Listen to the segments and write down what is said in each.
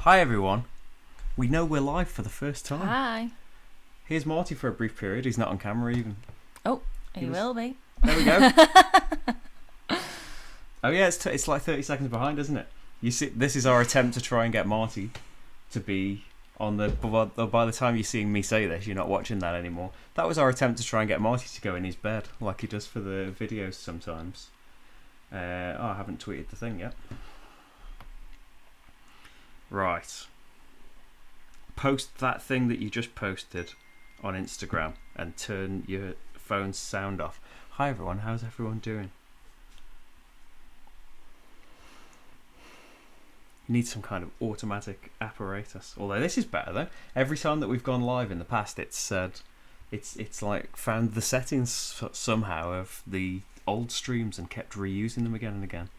Hi everyone. We know we're live for the first time. Hi. Here's Marty for a brief period. He's not on camera even. Oh, he will be. There we go. Oh yeah, it's like 30 seconds behind, isn't it? You see, this is our attempt to try and get Marty to be on the. By the time you're seeing me say this, you're not watching that anymore. That was our attempt to try and get Marty to go in his bed, like he does for the videos sometimes. I haven't tweeted the thing yet. Right. Post that thing that you just posted on Instagram and turn your phone's sound off. Hi everyone, how's everyone doing? You need some kind of automatic apparatus. Although this is better though. Every time that we've gone live in the past, it's said it's like found the settings somehow of the old streams and kept reusing them again and again.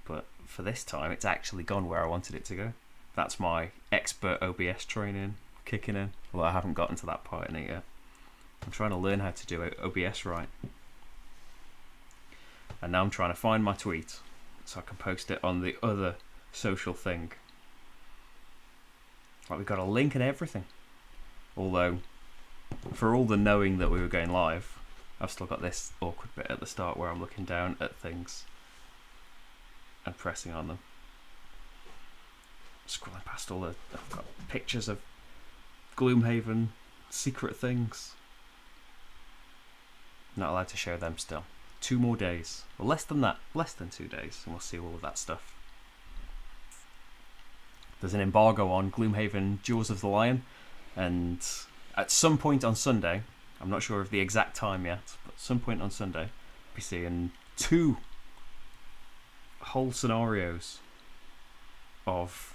But for this time, it's actually gone where I wanted it to go. That's my expert OBS training kicking in. Well, I haven't gotten to that part in it yet. I'm trying to learn how to do OBS right. And now I'm trying to find my tweet so I can post it on the other social thing. Like, we've got a link and everything. Although, for all the knowing that we were going live, I've still got this awkward bit at the start where I'm looking down at things and pressing on them. Scrolling past all the... I've got pictures of Gloomhaven secret things. Not allowed to show them still. 2 more days. Well, less than that. Less than 2 days. And we'll see all of that stuff. There's an embargo on Gloomhaven Jaws of the Lion. And at some point on Sunday, I'm not sure of the exact time yet, but at some point on Sunday, we'll be seeing 2 whole scenarios of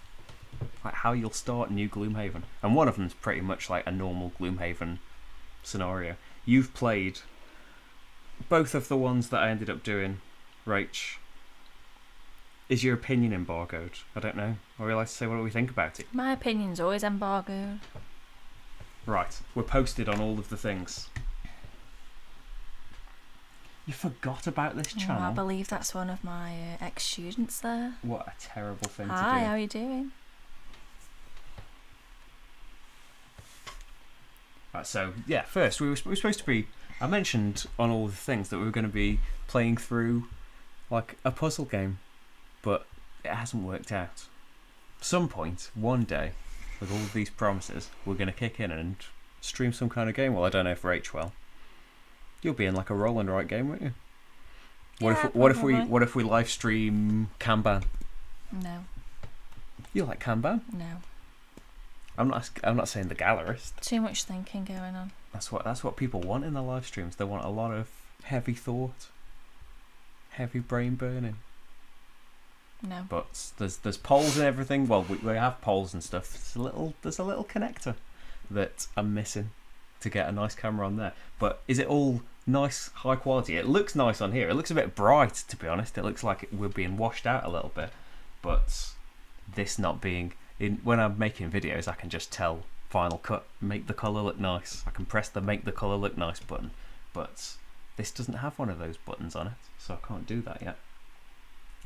like how you'll start new Gloomhaven. And one of them's pretty much like a normal Gloomhaven scenario. You've played both of the ones that I ended up doing, Rach. Is your opinion embargoed? I don't know. Are we allowed to say what do we think about it? My opinion's always embargoed. Right, we're posted on all of the things. You forgot about this channel? I believe that's one of my ex-students there. What a terrible thing to do. Hi, how are you doing? Right, so, yeah, first, we were supposed to be... I mentioned on all the things that we were going to be playing through, like, a puzzle game. But it hasn't worked out. Some point, one day, with all of these promises, we're going to kick in and stream some kind of game. Well, I don't know if Rach will. You'll be in like a roll and write game, won't you? What if we live stream Kanban? No. You like Kanban? No. I'm not saying the gallerist. Too much thinking going on. That's what people want in their live streams. They want a lot of heavy thought, heavy brain burning. No. But there's polls and everything. Well, we have polls and stuff. There's a little connector that I'm missing to get a nice camera on there. But is it all nice, high quality? It looks nice on here. It looks a bit bright, to be honest. It looks like we're being washed out a little bit. But this not being... when I'm making videos, I can just tell Final Cut, make the colour look nice. I can press the make the colour look nice button. But this doesn't have one of those buttons on it, so I can't do that yet.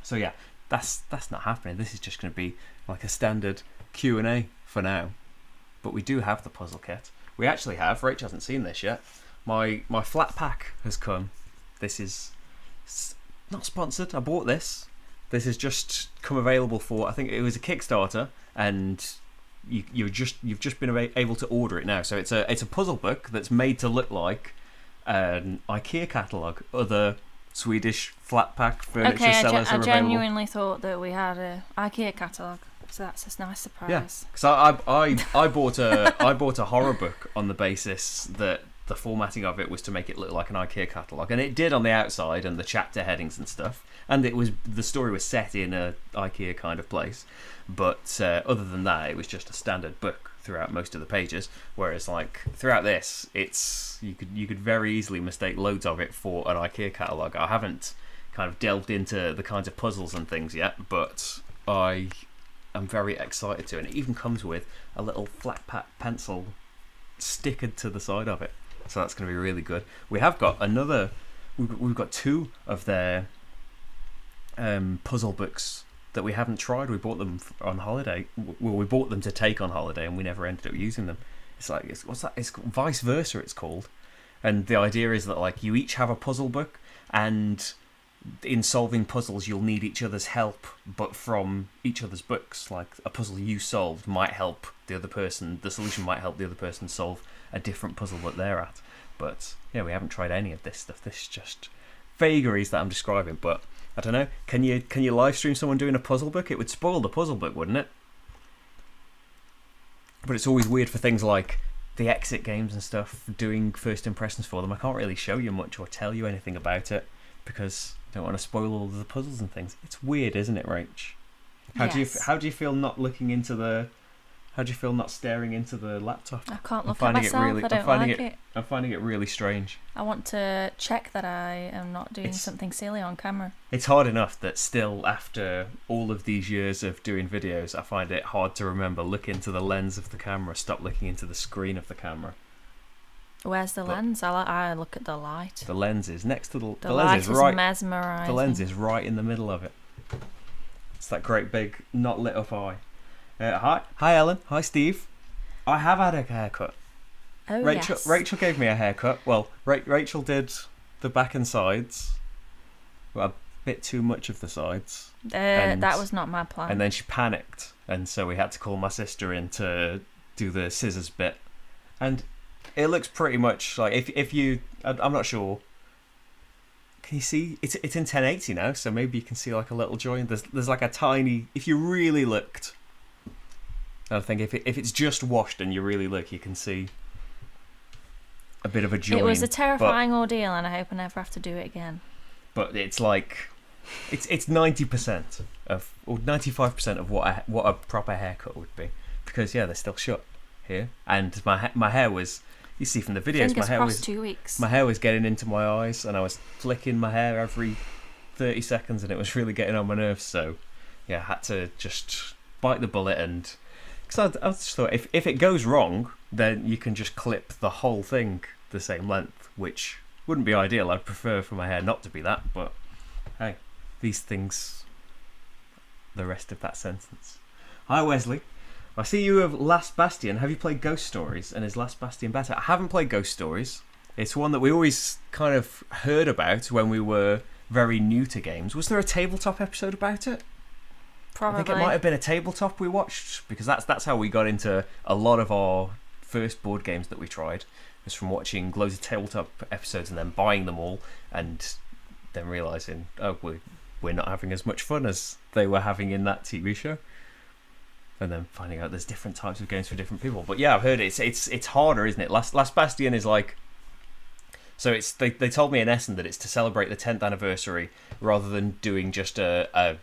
So yeah, that's not happening. This is just going to be like a standard Q&A for now. But we do have the puzzle kit. We actually have. Rach hasn't seen this yet. My flat pack has come. This is not sponsored. I bought this. This has just come available for. I think it was a Kickstarter, and you've just been able to order it now. So it's a puzzle book that's made to look like an IKEA catalogue. Other Swedish flat pack furniture sellers are available. I genuinely thought that we had a IKEA catalogue, so that's a nice surprise. Yeah, because I bought a horror book on the basis that the formatting of it was to make it look like an IKEA catalogue, and it did on the outside and the chapter headings and stuff. And the story was set in a IKEA kind of place, but other than that, it was just a standard book throughout most of the pages. Whereas like throughout this, you could very easily mistake loads of it for an IKEA catalogue. I haven't kind of delved into the kinds of puzzles and things yet, but I am very excited to. And it even comes with a little flat pack pencil stickered to the side of it, so that's going to be really good. We have got another. We've got 2 of their puzzle books that we haven't tried. We bought them on holiday. Well, we bought them to take on holiday, and we never ended up using them. It's like, what's that? It's Vice Versa, it's called. And the idea is that like you each have a puzzle book, and in solving puzzles you'll need each other's help, but from each other's books. Like a puzzle you solved might help the other person, the solution might help the other person solve a different puzzle that they're at. But yeah, we haven't tried any of this stuff. This is just vagaries that I'm describing. But I don't know, can you live stream someone doing a puzzle book? It would spoil the puzzle book, wouldn't it? But it's always weird for things like the exit games and stuff, doing first impressions for them. I can't really show you much or tell you anything about it because I don't want to spoil all of the puzzles and things. It's weird, isn't it, Rach? How do you feel not looking into the? How do you feel not staring into the laptop? I can't look at myself. I don't like it. I'm finding it really strange. I want to check that I am not doing something silly on camera. It's hard enough that still, after all of these years of doing videos, I find it hard to remember look into the lens of the camera, stop looking into the screen of the camera. Where's the lens? I look at the light. The lens is next to the light lens is right. Mesmerizing. The lens is right in the middle of it. It's that great big not lit up eye. Hi Ellen. Hi Steve. I have had a haircut. Oh, Rachel gave me a haircut. Well, Rachel did the back and sides. Well, a bit too much of the sides. That was not my plan. And then she panicked, and so we had to call my sister in to do the scissors bit. And it looks pretty much like if you, I'm not sure. Can you see? It's in 1080 now, so maybe you can see like a little joint. There's like a tiny. If you really looked. I think if it's just washed and you really look, you can see a bit of a join. It was a terrifying ordeal, and I hope I never have to do it again. But it's like, it's 90% of, or 95% of what a proper haircut would be, because yeah, they're still shut here, and my hair was, you see from the videos, my hair was getting into my eyes, and I was flicking my hair every 30 seconds, and it was really getting on my nerves. So yeah, I had to just bite the bullet and. Because I just thought, if it goes wrong, then you can just clip the whole thing the same length, which wouldn't be ideal. I'd prefer for my hair not to be that, but hey, these things, the rest of that sentence. Hi Wesley, I see you have Last Bastion. Have you played Ghost Stories, and is Last Bastion better? I haven't played Ghost Stories. It's one that we always kind of heard about when we were very new to games. Was there a tabletop episode about it? Probably. I think it might have been a tabletop we watched, because that's how we got into a lot of our first board games that we tried, was from watching loads of tabletop episodes and then buying them all, and then realising, oh, we're not having as much fun as they were having in that TV show, and then finding out there's different types of games for different people. But yeah, I've heard it's harder, isn't it? Last Bastion is like, so it's they told me in Essen that it's to celebrate the 10th anniversary rather than doing just a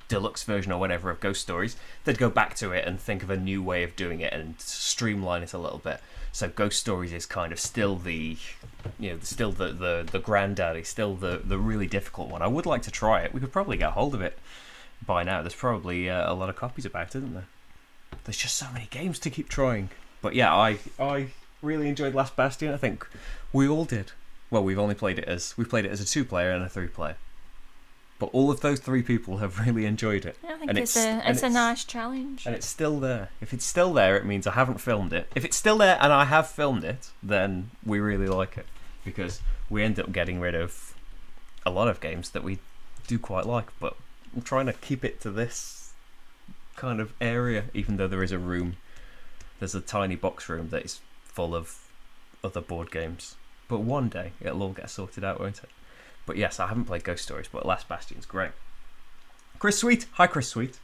deluxe version or whatever of Ghost Stories. They'd go back to it and think of a new way of doing it and streamline it a little bit. So Ghost Stories is kind of still the granddaddy, still the really difficult one. I would like to try it. We could probably get hold of it by now. There's probably a lot of copies about it, isn't there? There's just so many games to keep trying. But yeah, I really enjoyed Last Bastion. I think we all did. Well, we played it as a 2-player and a 3-player. But all of those 3 people have really enjoyed it. Yeah, I think it's a nice challenge. And it's still there. If it's still there, it means I haven't filmed it. If it's still there and I have filmed it, then we really like it. Because we end up getting rid of a lot of games that we do quite like. But I'm trying to keep it to this kind of area, even though there is a room. There's a tiny box room that is full of other board games. But one day, it'll all get sorted out, won't it? But yes, I haven't played Ghost Stories, but Last Bastion's great. Chris Sweet. Hi, Chris Sweet.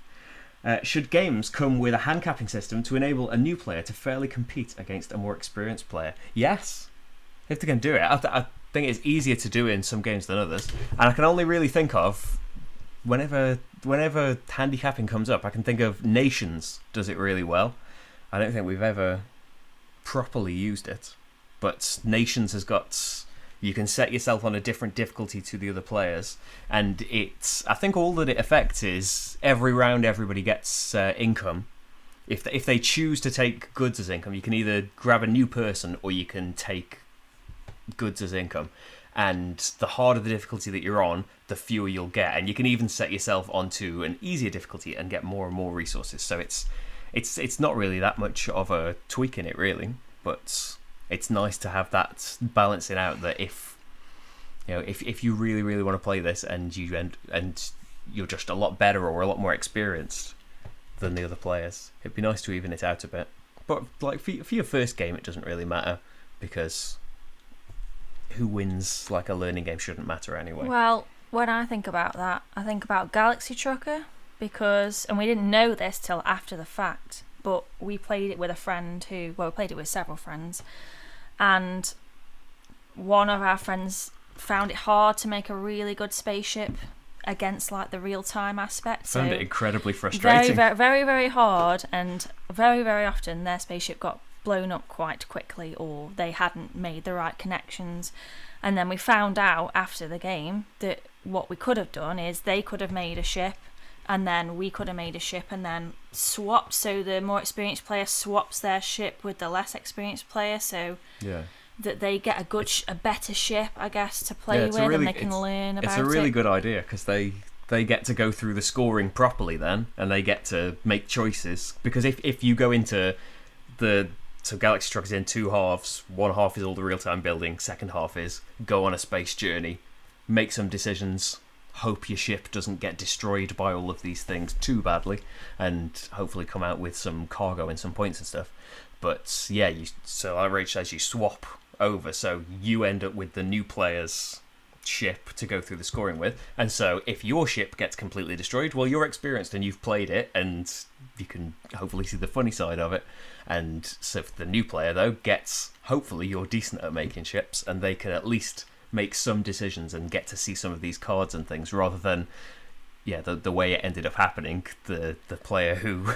Should games come with a handicapping system to enable a new player to fairly compete against a more experienced player? Yes. If they can do it. I think it's easier to do in some games than others. And I can only really think of, whenever handicapping comes up, I can think of Nations does it really well. I don't think we've ever properly used it. But Nations has got... You can set yourself on a different difficulty to the other players, and I think all that it affects is every round everybody gets income. If they choose to take goods as income, you can either grab a new person or you can take goods as income. and the harder the difficulty that you're on, the fewer you'll get, and you can even set yourself onto an easier difficulty and get more and more resources. So it's not really that much of a tweak in it, really, but it's nice to have that balancing out. That if you really really want to play this and you're just a lot better or a lot more experienced than the other players, it'd be nice to even it out a bit. But like for your first game, it doesn't really matter, because who wins like a learning game shouldn't matter anyway. Well, when I think about that, I think about Galaxy Trucker, because, and we didn't know this till after the fact, but we played it with a friend we played it with several friends, and one of our friends found it hard to make a really good spaceship against like the real-time aspect. Found it incredibly frustrating. Very, very, very hard, and very, very often their spaceship got blown up quite quickly, or they hadn't made the right connections. And then we found out after the game that what we could have done is they could have made a ship, and then we could have made a ship and then swapped, so the more experienced player swaps their ship with the less experienced player, so that they get a better ship, I guess, to play with, and they can learn about it. It's a really good idea, because they get to go through the scoring properly then, and they get to make choices. Because if you go into so Galaxy Truck is in two halves. One half is all the real-time building. Second half is go on a space journey, make some decisions, hope your ship doesn't get destroyed by all of these things too badly, and hopefully come out with some cargo and some points and stuff. But yeah, so like Rach says, you swap over, so you end up with the new player's ship to go through the scoring with. And so if your ship gets completely destroyed, well, you're experienced and you've played it, and you can hopefully see the funny side of it. And so if the new player, though, hopefully you're decent at making ships, and they can at least make some decisions and get to see some of these cards and things, rather than the way it ended up happening, the player who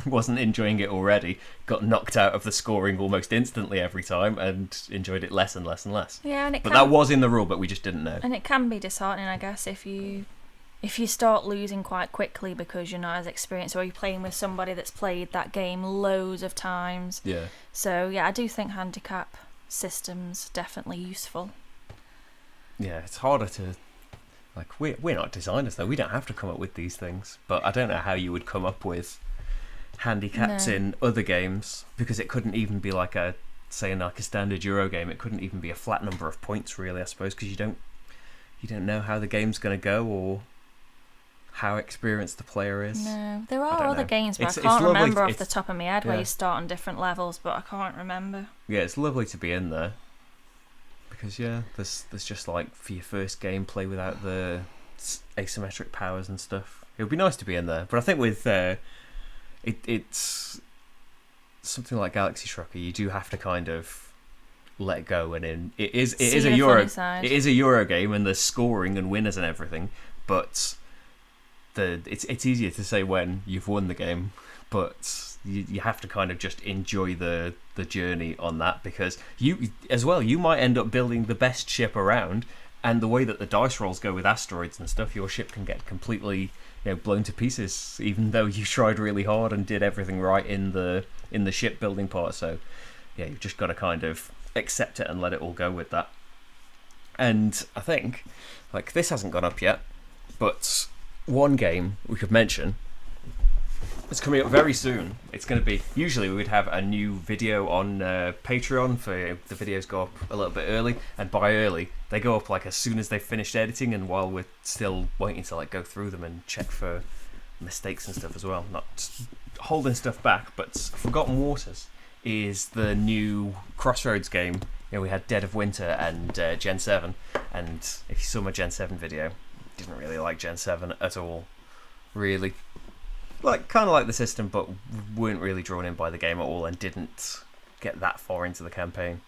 wasn't enjoying it already got knocked out of the scoring almost instantly every time, and enjoyed it less and less and less. Yeah, but that was in the rule, but we just didn't know. And it can be disheartening, I guess, if you start losing quite quickly because you're not as experienced, or you're playing with somebody that's played that game loads of times. Yeah. So yeah, I do think handicap system's definitely useful. Yeah, it's harder to... Like, we're not designers, though. We don't have to come up with these things. But I don't know how you would come up with handicaps in other games, because it couldn't even be like a standard Euro game. It couldn't even be a flat number of points, really, I suppose, because you don't know how the game's going to go, or how experienced the player is. No, there are other games, but I can't remember off the top of my head where you start on different levels, but I can't remember. Yeah, it's lovely to be in there. Because there's just like, for your first game, play without the asymmetric powers and stuff. It would be nice to be in there, but I think with it's something like Galaxy Trucker, you do have to kind of let go, and it is a Euro game, and there's scoring and winners and everything, but it's easier to say when you've won the game, but you have to kind of just enjoy the journey on that, because you might end up building the best ship around, and the way that the dice rolls go with asteroids and stuff, your ship can get completely blown to pieces, even though you tried really hard and did everything right in the shipbuilding part. So yeah, you've just got to kind of accept it and let it all go with that. And I think, like, this hasn't gone up yet, but one game we could mention, it's coming up very soon. It's going to be... Usually we would have a new video on Patreon for the videos go up a little bit early. And by early, they go up like as soon as they've finished editing, and while we're still waiting to like go through them and check for mistakes and stuff as well. Not holding stuff back, but Forgotten Waters is the new Crossroads game. We had Dead of Winter and Gen 7. And if you saw my Gen 7 video, didn't really like Gen 7 at all. Really. Like, kind of like the system, but weren't really drawn in by the game at all, and didn't get that far into the campaign.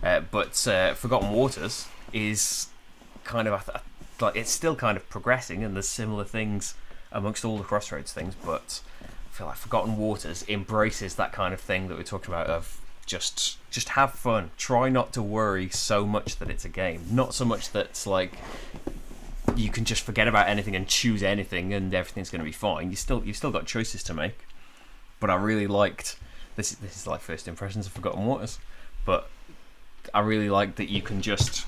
But Forgotten Waters is kind of like, it's still kind of progressing, and there's similar things amongst all the Crossroads things. But I feel like Forgotten Waters embraces that kind of thing that we talked about, of just have fun. Try not to worry so much that it's a game. Not so much that's like, you can just forget about anything and choose anything and everything's going to be fine. You've still got choices to make. But I really liked this is like first impressions of Forgotten Waters, but I really liked that you can just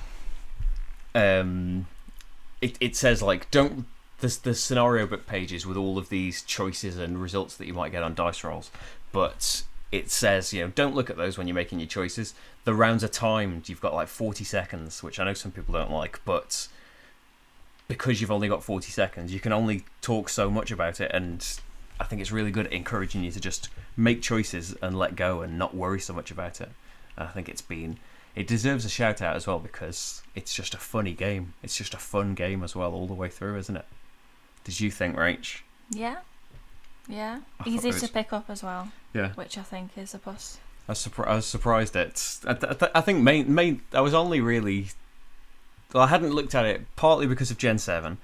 it says like don't the scenario book pages with all of these choices and results that you might get on dice rolls, but it says, don't look at those when you're making your choices. The rounds are timed. You've got like 40 seconds, which I know some people don't like, but because you've only got 40 seconds, you can only talk so much about it, and I think it's really good at encouraging you to just make choices and let go and not worry so much about it. And I think it deserves a shout out as well, because it's just a funny game. It's just a fun game as well all the way through, isn't it? Did you think, Rach? Yeah. Easy to pick up as well. Yeah. Which I think is a plus. I was surprised at. I think I was only really. Well, I hadn't looked at it partly because of Gen 7,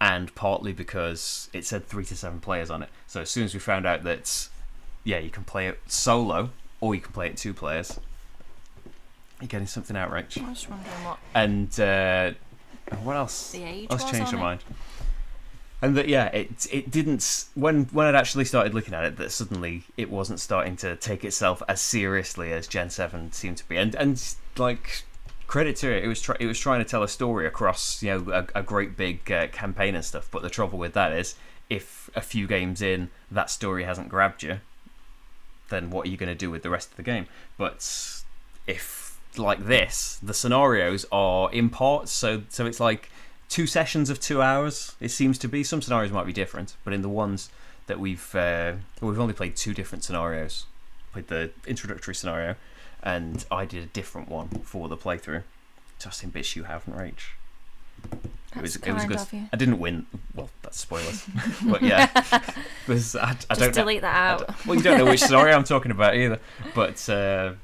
and partly because it said 3 to 7 players on it. So as soon as we found out that, you can play it solo or you can play it 2 players. You're getting something out, Rach. I was just wondering what. And what else? The age. Let's was change on your mind. And that it didn't when I'd actually started looking at it, that suddenly it wasn't starting to take itself as seriously as Gen 7 seemed to be, and like credit to it, it was trying to tell a story across a great big campaign and stuff. But the trouble with that is, if a few games in that story hasn't grabbed you, then what are you going to do with the rest of the game? But if like this, the scenarios are in parts, so it's like 2 sessions of 2 hours. It seems to be. Some scenarios might be different, but in the ones that we've only played 2 different scenarios. Played the introductory scenario, and I did a different one for the playthrough. Just in bits you haven't, Rach. It was good. Of you. I didn't win. Well, that's spoilers. But yeah, I don't delete that out. Well, you don't know which scenario I'm talking about either. But I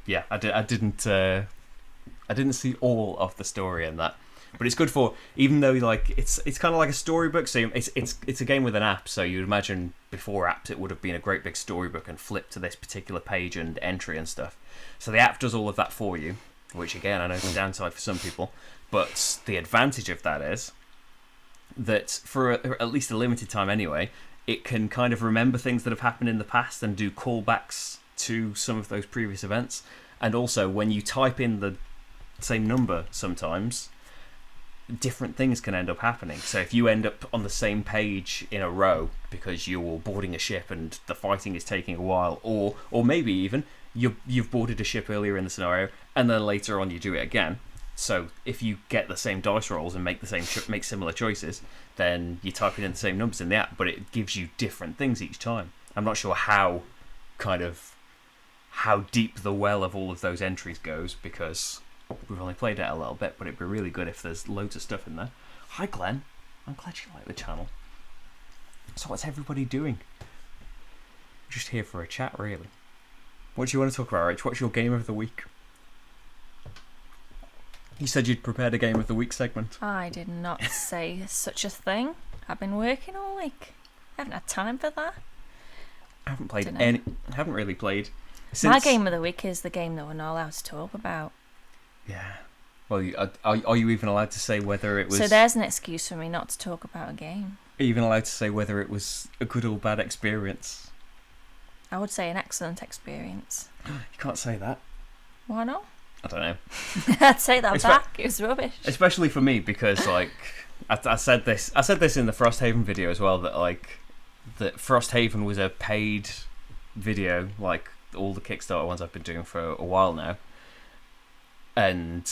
didn't see all of the story in that. But it's good for, even though like it's kind of like a storybook. So it's a game with an app. So you'd imagine before apps it would have been a great big storybook and flip to this particular page and entry and stuff. So the app does all of that for you, which again I know is a downside for some people. But the advantage of that is that for at least a limited time anyway, it can kind of remember things that have happened in the past and do callbacks to some of those previous events. And also when you type in the same number sometimes, different things can end up happening. So if you end up on the same page in a row because you're boarding a ship and the fighting is taking a while, or maybe even you've boarded a ship earlier in the scenario and then later on you do it again. So if you get the same dice rolls and make similar choices, then you're typing in the same numbers in the app, but it gives you different things each time. I'm not sure how deep the well of all of those entries goes, because we've only played it a little bit, but it'd be really good if there's loads of stuff in there. Hi Glenn, I'm glad you like the channel. So what's everybody doing? We're just here for a chat, really. What do you want to talk about, Rich? What's your game of the week? You said you'd prepared a game of the week segment. I did not say such a thing. I've been working all week. I haven't had time for that. I haven't played haven't really played. My game of the week is the game that we're not allowed to talk about. Yeah. Well, are you even allowed to say whether it was... So there's an excuse for me not to talk about a game. Are you even allowed to say whether it was a good or bad experience? I would say an excellent experience. You can't say that. Why not? I don't know. I'd say that back. It was rubbish. Especially for me, because like I said this in the Frosthaven video as well, that Frosthaven was a paid video, like all the Kickstarter ones I've been doing for a while now. And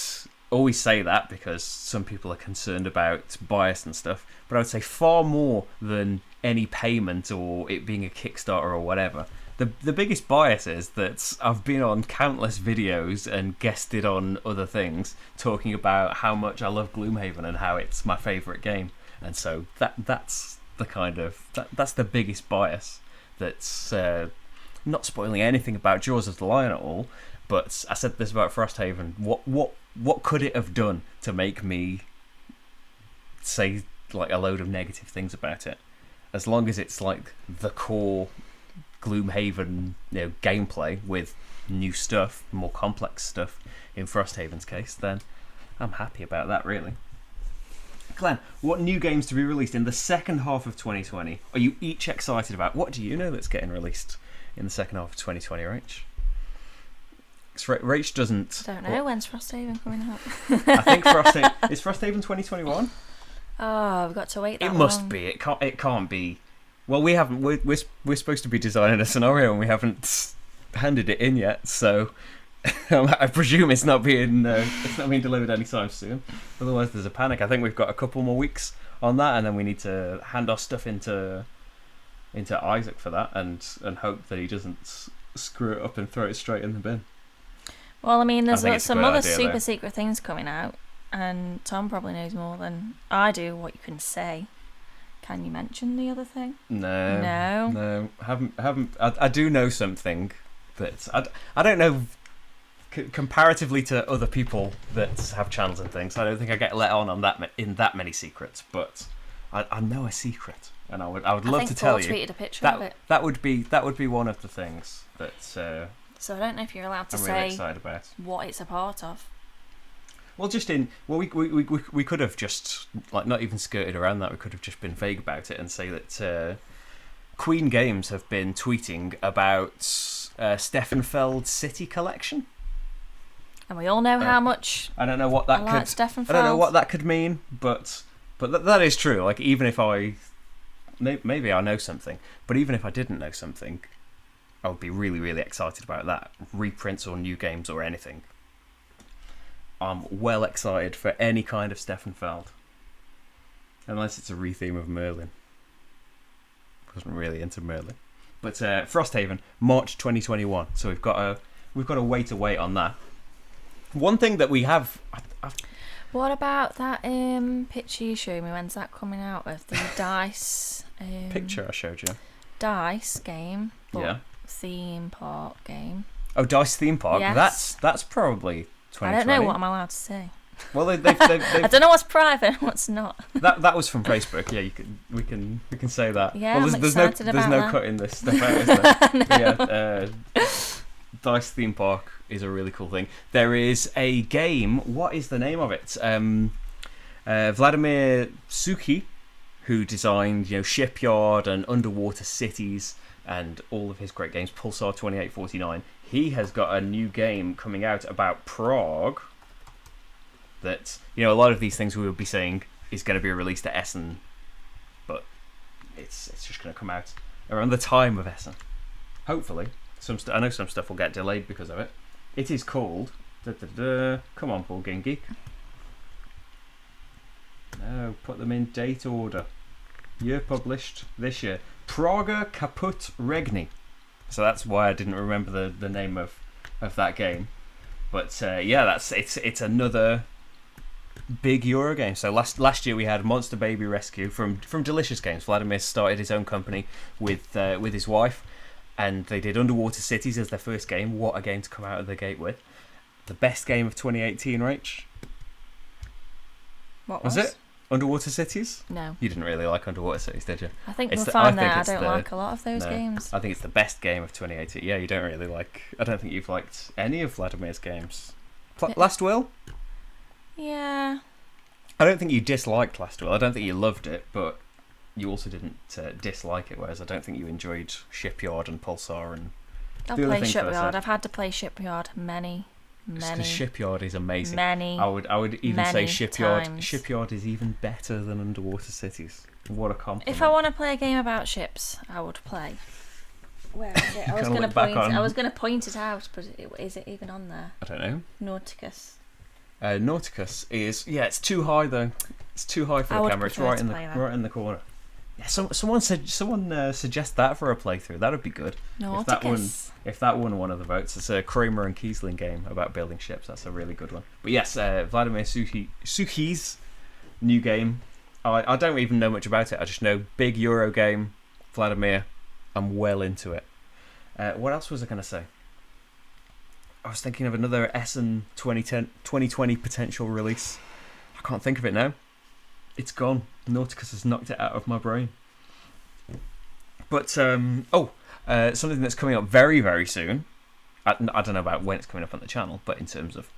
always say that because some people are concerned about bias and stuff, but I would say far more than any payment or it being a Kickstarter or whatever, the biggest bias is that I've been on countless videos and guested on other things talking about how much I love Gloomhaven and how it's my favourite game, and so that's the biggest bias. That's not spoiling anything about Jaws of the Lion at all. But I said this about Frosthaven. What could it have done to make me say like a load of negative things about it? As long as it's like the core Gloomhaven, gameplay with new stuff, more complex stuff in Frosthaven's case, then I'm happy about that, really. Glenn, what new games to be released in the second half of 2020 are you each excited about? What do you know that's getting released in the second half of 2020, Rach? Rach doesn't. I don't know, when's Frosthaven coming out? I think Frosthaven... Is Frosthaven 2021? Oh, we've got to wait that long. It must be. It can't be. Well, we haven't... We're supposed to be designing a scenario and we haven't handed it in yet, so... I presume it's not being delivered anytime soon. Otherwise, there's a panic. I think we've got a couple more weeks on that, and then we need to hand our stuff into Isaac for that, and hope that he doesn't screw it up and throw it straight in the bin. Well, I mean, there's some other idea, super secret things coming out, and Tom probably knows more than I do what you can say. Can you mention the other thing? No. Haven't. I do know something that I don't know. Comparatively to other people that have channels and things, I don't think I get let on that many secrets. But I know a secret, and I would love to tell you. Tweeted a picture of it. That would be one of the things that. So I don't know if you're allowed to I'm say really excited about. What it's a part of. Well, we could have just like not even skirted around that. We could have just been vague about it and say that Queen Games have been tweeting about Steffenfeld City Collection. And we all know how much I don't know what that Steffenfeld. I don't know what that could mean, but that is true. Like, even if maybe I know something, but even if I didn't know something, I would be really, really excited about that. Reprints or new games or anything. I'm well excited for any kind of Steffenfeld, unless it's a retheme of Merlin. I wasn't really into Merlin, but Frosthaven, March 2021. So we've got a wait on that. One thing that we have... What about that picture you showed me? When's that coming out of the DICE... picture I showed you? DICE game. Yeah. Theme park game. Oh, DICE theme park? Yes. That's probably 2020. I don't know what I'm allowed to say. Well, they've I don't know what's private and what's not. That was from Facebook. Yeah, we can say that. Yeah, well, there's no that. Cutting this stuff out, is there? No. Yeah, DICE theme park is a really cool thing. There is a game. What is the name of it? Vladimír Suchý, who designed Shipyard and Underwater Cities and all of his great games, Pulsar 2849. He has got a new game coming out about Prague. That a lot of these things we would be saying is going to be released at Essen, but it's just going to come out around the time of Essen. Hopefully, I know some stuff will get delayed because of it. It is called. Come on, BoardGameGeek. No, put them in date order. Year published this year. Praga Kaput Regni. So that's why I didn't remember the name of that game. But yeah, it's another big Euro game. So last year we had Monster Baby Rescue from Delicious Games. Vladimir started his own company with his wife, and they did Underwater Cities as their first game. What a game to come out of the gate with! The best game of 2018, Rach. What was it? Underwater Cities? No. You didn't really like Underwater Cities, did you? I think we're fine there. I don't like a lot of those games. I think it's the best game of 2018. Yeah, you don't really like... I don't think you've liked any of Vladimir's games. Last Will? Yeah. I don't think you disliked Last Will. I don't think you loved it, but you also didn't dislike it, whereas I don't think you enjoyed Shipyard and Pulsar and... I'll play Shipyard. I've had to play Shipyard many. Because Shipyard is amazing. I would even say Shipyard. Times. Shipyard is even better than Underwater Cities. What a compliment! If I want to play a game about ships, I would play. Where is it? I was going to point it out, but is it even on there? I don't know. Nauticus. Nauticus is it's too high though. It's too high for the camera. It's right in the corner. Yeah, someone suggest that for a playthrough. That would be good. Nauticus. If that won one of the votes, it's a Kramer and Kiesling game about building ships. That's a really good one. But yes, Vladimír Suchý's new game. I don't even know much about it. I just know big Euro game. Vladimir, I'm well into it. What else was I going to say? I was thinking of another Essen 2020 potential release. I can't think of it now. It's gone. Nauticus has knocked it out of my brain. But something that's coming up very, very soon. I don't know about when it's coming up on the channel, but in terms of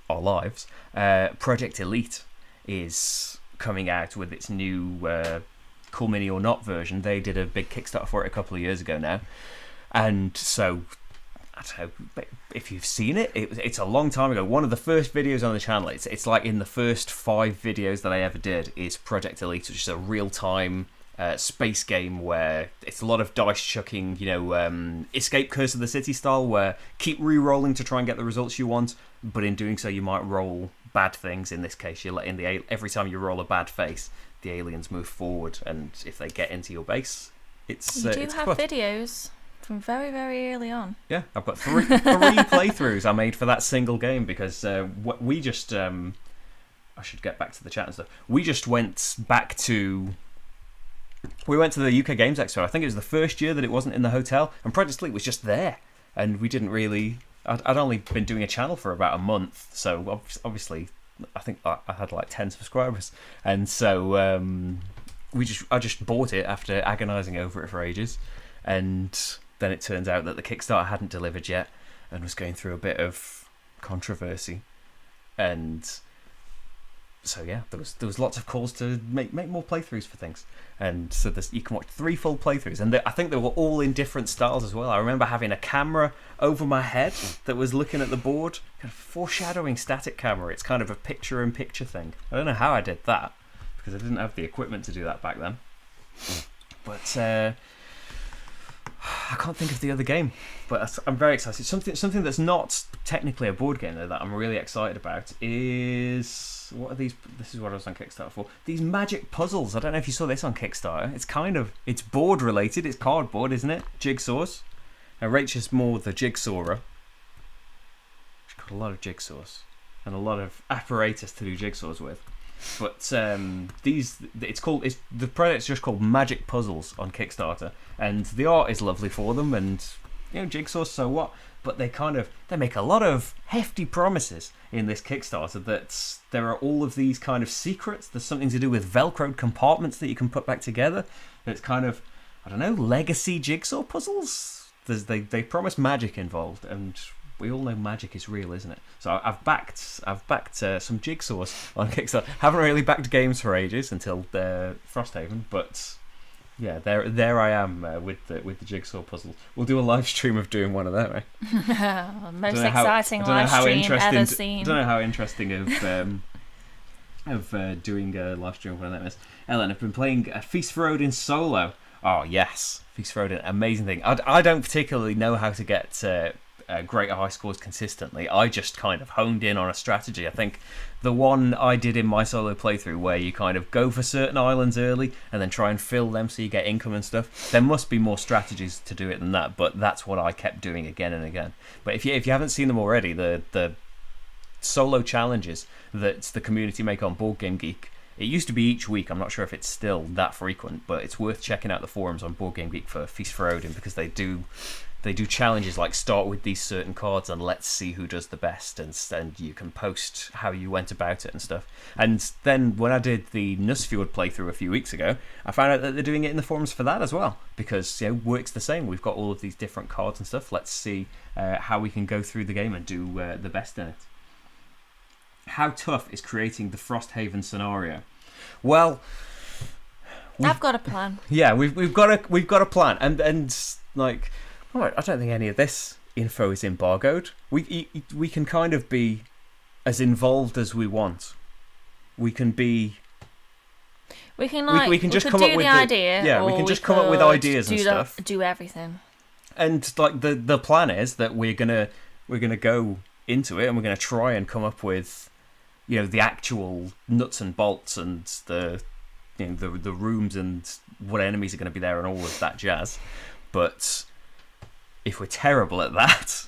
our lives, Project Elite is coming out with its new Cool Mini or Not version. They did a big Kickstarter for it a couple of years ago now, and so I don't know if you've seen it. It's a long time ago. One of the first videos on the channel. It's like in the first 5 videos that I ever did is Project Elite, which is a real-time space game where it's a lot of dice chucking, Escape Curse of the City style, where keep re-rolling to try and get the results you want, but in doing so you might roll bad things. In this case, you're letting every time you roll a bad face, the aliens move forward, and if they get into your base, it's You do it's have fun. videos from very, very early on. Yeah, I've got three playthroughs I made for that single game because we just I should get back to the chat and stuff. We went to the UK Games Expo. I think it was the first year that it wasn't in the hotel, and Project Elite was just there, and we didn't really. I'd only been doing a channel for about a month, so obviously I think I had like 10 subscribers, and so I just bought it after agonising over it for ages, and then it turns out that the Kickstarter hadn't delivered yet and was going through a bit of controversy, and so yeah, there was lots of calls to make more playthroughs for things, and so you can watch 3 full playthroughs, and I think they were all in different styles as well. I remember having a camera over my head that was looking at the board, kind of foreshadowing static camera. It's kind of a picture-in-picture thing. I don't know how I did that because I didn't have the equipment to do that back then, but I can't think of the other game, but I'm very excited. Something that's not technically a board game though that I'm really excited about is, what are these? This is what I was on Kickstarter for. These magic puzzles. I don't know if you saw this on Kickstarter. It's board related. It's cardboard, isn't it? Jigsaws. Now Rachel's more the jigsawyer. She's got a lot of jigsaws and a lot of apparatus to do jigsaws with. But the project's just called Magic Puzzles on Kickstarter, and the art is lovely for them, and jigsaws, so what? But they make a lot of hefty promises in this Kickstarter that there are all of these kind of secrets. There's something to do with velcroed compartments that you can put back together. It's kind of, I don't know, legacy jigsaw puzzles. They promise magic involved, and we all know magic is real, isn't it? So I've backed some jigsaws on Kickstarter. Haven't really backed games for ages until Frosthaven, but yeah, there I am with the jigsaw puzzle. We'll do a live stream of doing one of them, right? Most exciting live stream ever seen. I don't know how interesting of doing a live stream of one of them is. Ellen, I've been playing Feast for Odin solo. Oh yes, Feast for Odin, amazing thing. I don't particularly know how to get great high scores consistently. I just kind of honed in on a strategy. I think the one I did in my solo playthrough, where you kind of go for certain islands early and then try and fill them so you get income and stuff, there must be more strategies to do it than that, but that's what I kept doing again and again. But if you haven't seen them already, the solo challenges that the community make on BoardGameGeek, it used to be each week. I'm not sure if it's still that frequent, but it's worth checking out the forums on BoardGameGeek for Feast for Odin, because they do challenges like start with these certain cards and let's see who does the best, and you can post how you went about it and stuff. And then when I did the Nussfjord playthrough a few weeks ago, I found out that they're doing it in the forums for that as well, because works the same. We've got all of these different cards and stuff. Let's see how we can go through the game and do the best in it. How tough is creating the Frosthaven scenario? Well, I've got a plan. Yeah, we've got a plan, and like, I don't think any of this info is embargoed. We can kind of be as involved as we want. We can be. We can we can just come up with the idea. Yeah, we can just come up with ideas and stuff. Do everything. And like the plan is that we're gonna go into it and we're gonna try and come up with, the actual nuts and bolts and the rooms and what enemies are going to be there and all of that jazz. But if we're terrible at that,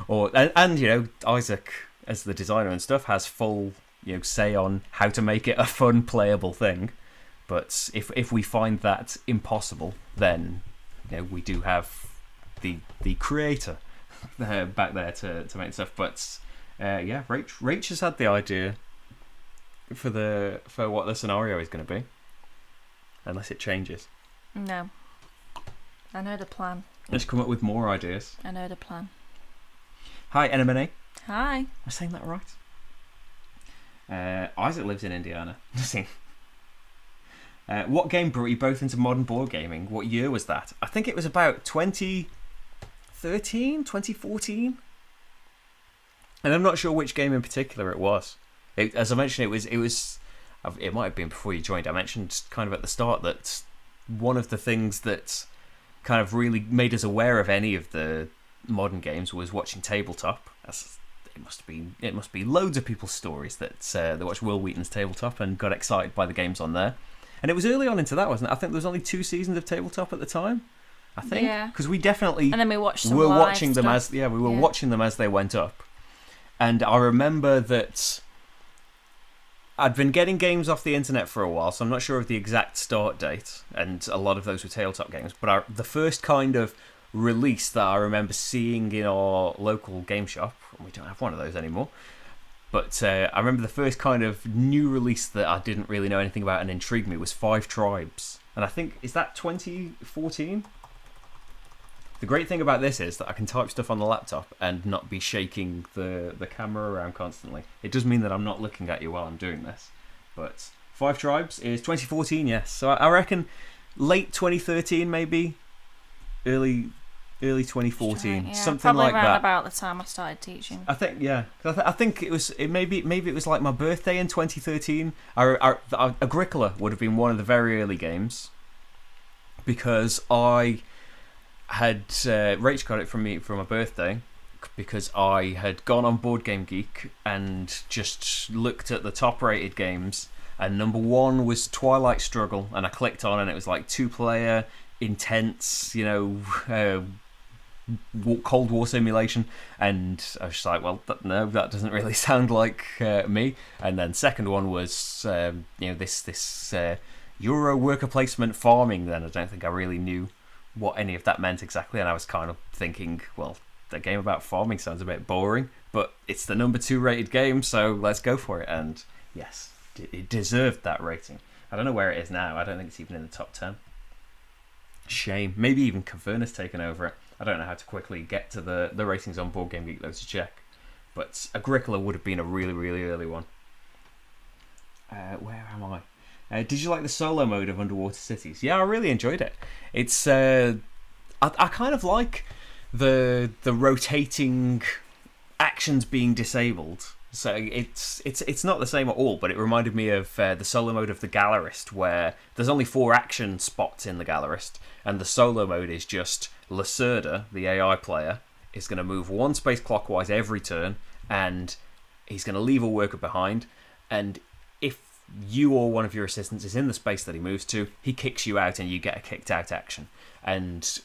and Isaac as the designer and stuff has full say on how to make it a fun playable thing. But if we find that impossible, then we do have the creator back there to make stuff. But yeah, Rach has had the idea for what the scenario is going to be, unless it changes. No, I know the plan. Let's come up with more ideas. I know the plan. Hi, NMNA. Hi. Am I saying that right? Isaac lives in Indiana. What game brought you both into modern board gaming? What year was that? I think it was about 2013, 2014, and I'm not sure which game in particular it was. As I mentioned, it might have been before you joined. I mentioned kind of at the start that one of the things that kind of really made us aware of any of the modern games was watching Tabletop. It must be loads of people's stories that watched Will Wheaton's Tabletop and got excited by the games on there. And it was early on into that, wasn't it? I think there was only 2 seasons of Tabletop at the time. I think, because we definitely and then we watched some were live watching them stuff. watching them as they went up. And I remember that I'd been getting games off the internet for a while, so I'm not sure of the exact start date, and a lot of those were Tabletop games. But the first kind of release that I remember seeing in our local game shop, and we don't have one of those anymore, but I remember the first kind of new release that I didn't really know anything about and intrigued me was 5 Tribes. And I think, is that 2014? The great thing about this is that I can type stuff on the laptop and not be shaking the camera around constantly. It does mean that I'm not looking at you while I'm doing this. But 5 Tribes is 2014, yes. So I reckon late 2013 maybe, early 2014, yeah, something probably like around that. about the time I started teaching. I think, yeah. I think maybe it was like my birthday in 2013. Agricola would have been one of the very early games, because I had Rach got it from me for my birthday, because I had gone on BoardGameGeek and just looked at the top rated games, and number 1 was Twilight Struggle, and I clicked on, and it was like 2-player intense, Cold War simulation, and I was just like, well, that doesn't really sound like me. And then second one was this Euro worker placement farming. Then I don't think I really knew what any of that meant exactly, and I was kind of thinking, well, the game about farming sounds a bit boring, but it's the number 2 rated game, so let's go for it. And yes, it deserved that rating. I don't know where it is now. I don't think it's even in the top 10. Shame. Maybe even Caverna's taken over it. I don't know how to quickly get to the ratings on BoardGameGeek though to check. But Agricola would have been a really, really early one. Where am I? Did you like the solo mode of Underwater Cities? Yeah, I really enjoyed it. It's I kind of like the rotating actions being disabled. So it's not the same at all, but it reminded me of the solo mode of the Gallerist, where there's only 4 action spots in the Gallerist, and the solo mode is just Lacerda, the AI player, is going to move 1 space clockwise every turn, and he's going to leave a worker behind, and if you or one of your assistants is in the space that he moves to, he kicks you out and you get a kicked out action. And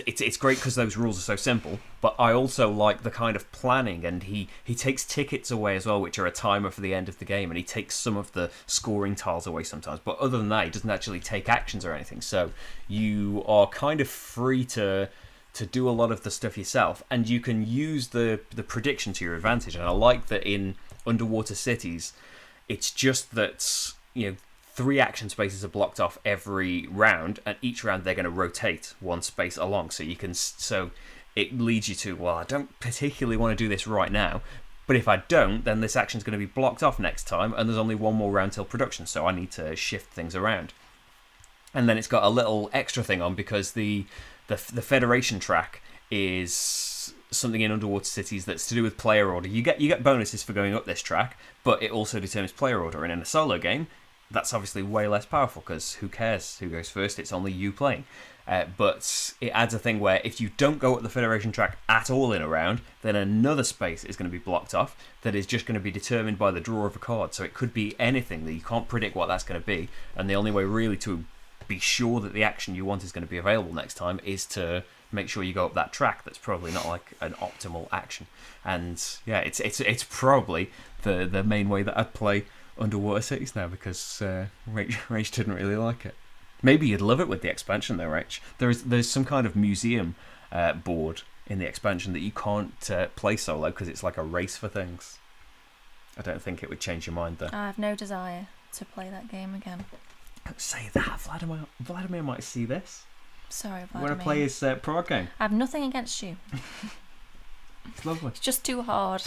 it's great because those rules are so simple, but I also like the kind of planning, and he takes tickets away as well, which are a timer for the end of the game, and he takes some of the scoring tiles away sometimes, but other than that he doesn't actually take actions or anything, so you are kind of free to do a lot of the stuff yourself, and you can use the prediction to your advantage. And I like that in Underwater Cities it's just that 3 action spaces are blocked off every round, and each round they're going to rotate 1 space along. So it leads you to, well, I don't particularly want to do this right now, but if I don't, then this action's going to be blocked off next time, and there's only 1 more round till production, so I need to shift things around. And then it's got a little extra thing on, because the Federation track is something in Underwater Cities that's to do with player order. You get bonuses for going up this track, but it also determines player order, and in a solo game that's obviously way less powerful, because who cares who goes first? It's only you playing. But it adds a thing where if you don't go up the Federation track at all in a round, then another space is going to be blocked off that is just going to be determined by the draw of a card. So it could be anything that you can't predict what that's going to be, and the only way really to be sure that the action you want is going to be available next time is to make sure you go up that track that's probably not like an optimal action. And yeah, it's probably the main way that I'd play Underwater Cities now, because Rach didn't really like it. Maybe you'd love it with the expansion though, Rach. There's some kind of museum board in the expansion that you can't play solo, because it's like a race for things. I don't think it would change your mind though. I have no desire to play that game again. Don't say that. Vladimir might see this. Sorry, Vladimir. You want to play his prog game? I have nothing against you. It's lovely. It's just too hard.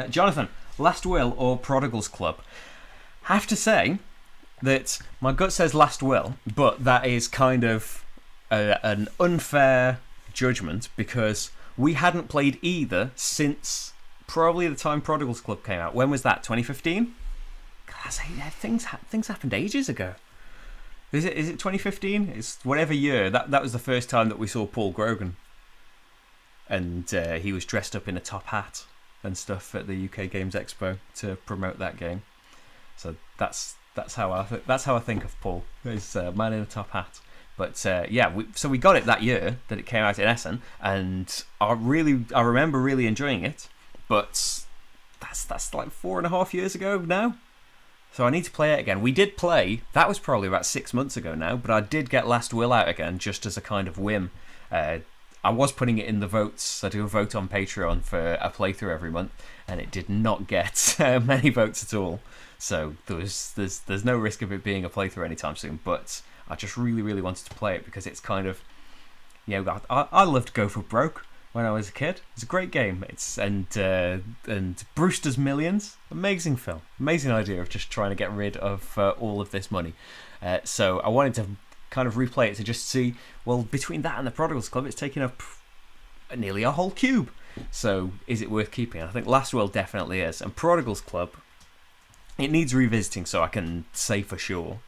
Jonathan, Last Will or Prodigal's Club? Have to say that my gut says Last Will, but that is kind of an unfair judgment because we hadn't played either since probably the time Prodigal's Club came out. When was that? 2015? Things happened ages ago. Is it 2015? It's whatever year. That was the first time that we saw Paul Grogan, and he was dressed up in a top hat and stuff at the UK Games Expo to promote that game. So that's how I think of Paul. He's a man in a top hat. But so we got it that year that it came out in Essen, and I remember really enjoying it. But that's like 4.5 years ago now. So I need to play it again. We did play, that was probably about 6 months ago now, but I did get Last Will out again just as a kind of whim. I was putting it in the votes. I do a vote on Patreon for a playthrough every month, and it did not get many votes at all. So there's no risk of it being a playthrough anytime soon, but I just really, really wanted to play it because it's kind of, I loved Go for Broke when I was a kid. It's a great game. And Brewster's Millions, amazing film, amazing idea of just trying to get rid of all of this money. So I wanted to kind of replay it to just see. Well, between that and the Prodigal's Club, it's taking up nearly a whole cube. So is it worth keeping? I think Last Will definitely is, and Prodigal's Club, it needs revisiting so I can say for sure.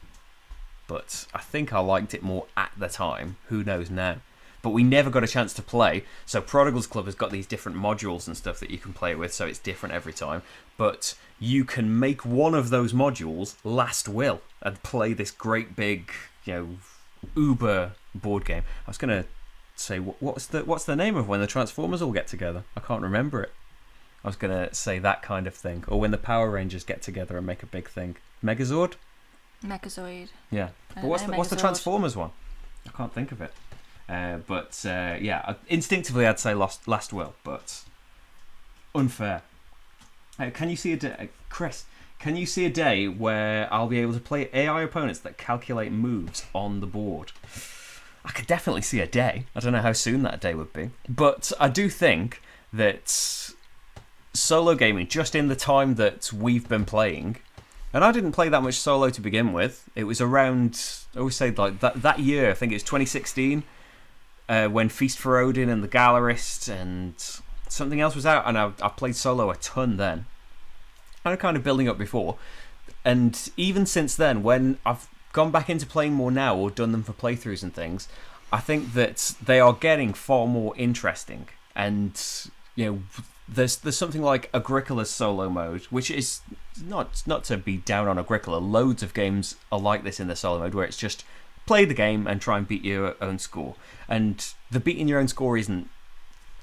But I think I liked it more at the time. Who knows now? But we never got a chance to play. So Prodigal's Club has got these different modules and stuff that you can play with, so it's different every time. But you can make one of those modules Last Will and play this great big, Uber board game. I was going to say, what's the name of when the Transformers all get together? I can't remember it. I was going to say that kind of thing. Or when the Power Rangers get together and make a big thing. Megazord? Mechazoid. Yeah. But what's the Transformers one? I can't think of it. Instinctively I'd say Last Will, but unfair. Can you see a day, Chris? Can you see a day where I'll be able to play AI opponents that calculate moves on the board? I could definitely see a day. I don't know how soon that day would be, but I do think that solo gaming, just in the time that we've been playing, and I didn't play that much solo to begin with. It was around, I always say like that year. I think it was 2016. When Feast for Odin and The Gallerist and something else was out, and I played solo a ton then. I was kind of building up before, and even since then, when I've gone back into playing more now or done them for playthroughs and things, I think that they are getting far more interesting. And there's something like Agricola's solo mode, which is not to be down on Agricola. Loads of games are like this in the solo mode, where it's just play the game and try and beat your own score. And the beating your own score isn't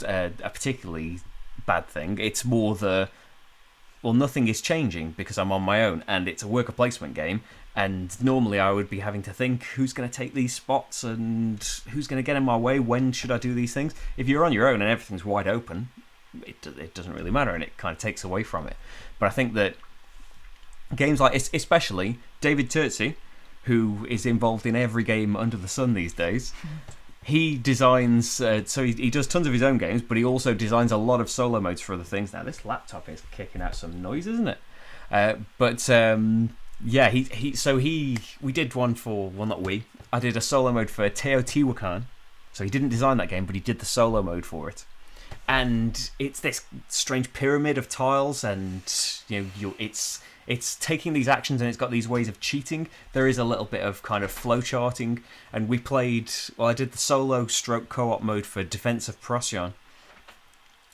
a particularly bad thing. It's more nothing is changing because I'm on my own, and it's a worker placement game. And normally I would be having to think who's going to take these spots and who's going to get in my way. When should I do these things? If you're on your own and everything's wide open, it doesn't really matter, and it kind of takes away from it. But I think that games like, especially David Turtsey, who is involved in every game under the sun these days, he designs, so he does tons of his own games, but he also designs a lot of solo modes for other things. Now, this laptop is kicking out some noise, isn't it? We did one for, I did a solo mode for Teotihuacan. So he didn't design that game, but he did the solo mode for it. And it's this strange pyramid of tiles, and it's taking these actions, and it's got these ways of cheating. There is a little bit of kind of flow charting, and I did the solo stroke co-op mode for Defense of Procyon.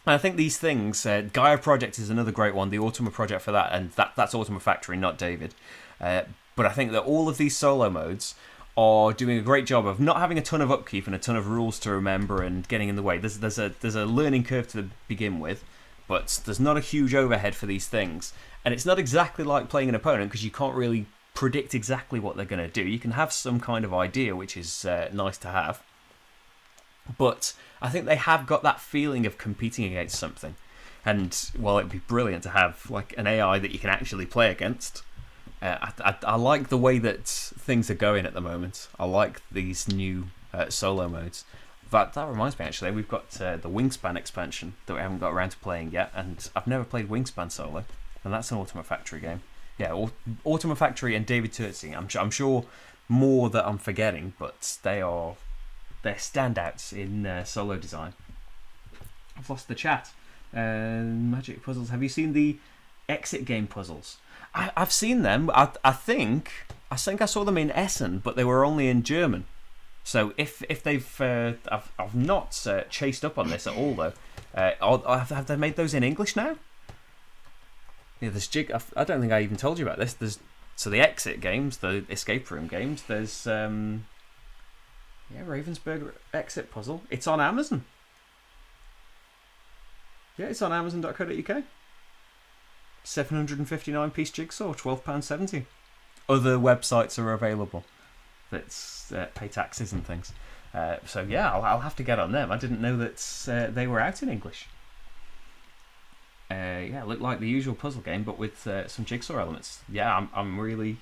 And I think these things, Gaia Project is another great one, the Automa Project for that, and that's Automa Factory, not David. But I think that all of these solo modes are doing a great job of not having a ton of upkeep and a ton of rules to remember and getting in the way. There's a learning curve to begin with, but there's not a huge overhead for these things. And it's not exactly like playing an opponent, because you can't really predict exactly what they're going to do. You can have some kind of idea, which is nice to have. But I think they have got that feeling of competing against something. And while it'd be brilliant to have like an AI that you can actually play against, I like the way that things are going at the moment. I like these new solo modes. That reminds me, actually, we've got the Wingspan expansion that we haven't got around to playing yet, and I've never played Wingspan solo, and that's an Automa Factory game. Yeah, Automa Factory and David Turtsey. I'm sure more that I'm forgetting, but they are they're standouts in solo design. I've lost the chat. Magic puzzles. Have you seen the exit game puzzles? I've seen them. I think I saw them in Essen, but they were only in German. So if they've I've not chased up on this at all though. Have they made those in English now? Yeah, there's I don't think I even told you about this. There's the exit games, the escape room games. There's Ravensburger exit puzzle. It's on Amazon. Yeah, it's on Amazon.co.uk. 759-piece jigsaw, £12.70. Other websites are available. That's pay taxes and things. So yeah, I'll have to get on them. I didn't know that they were out in English. Yeah, looked like the usual puzzle game, but with some jigsaw elements. Yeah, I'm really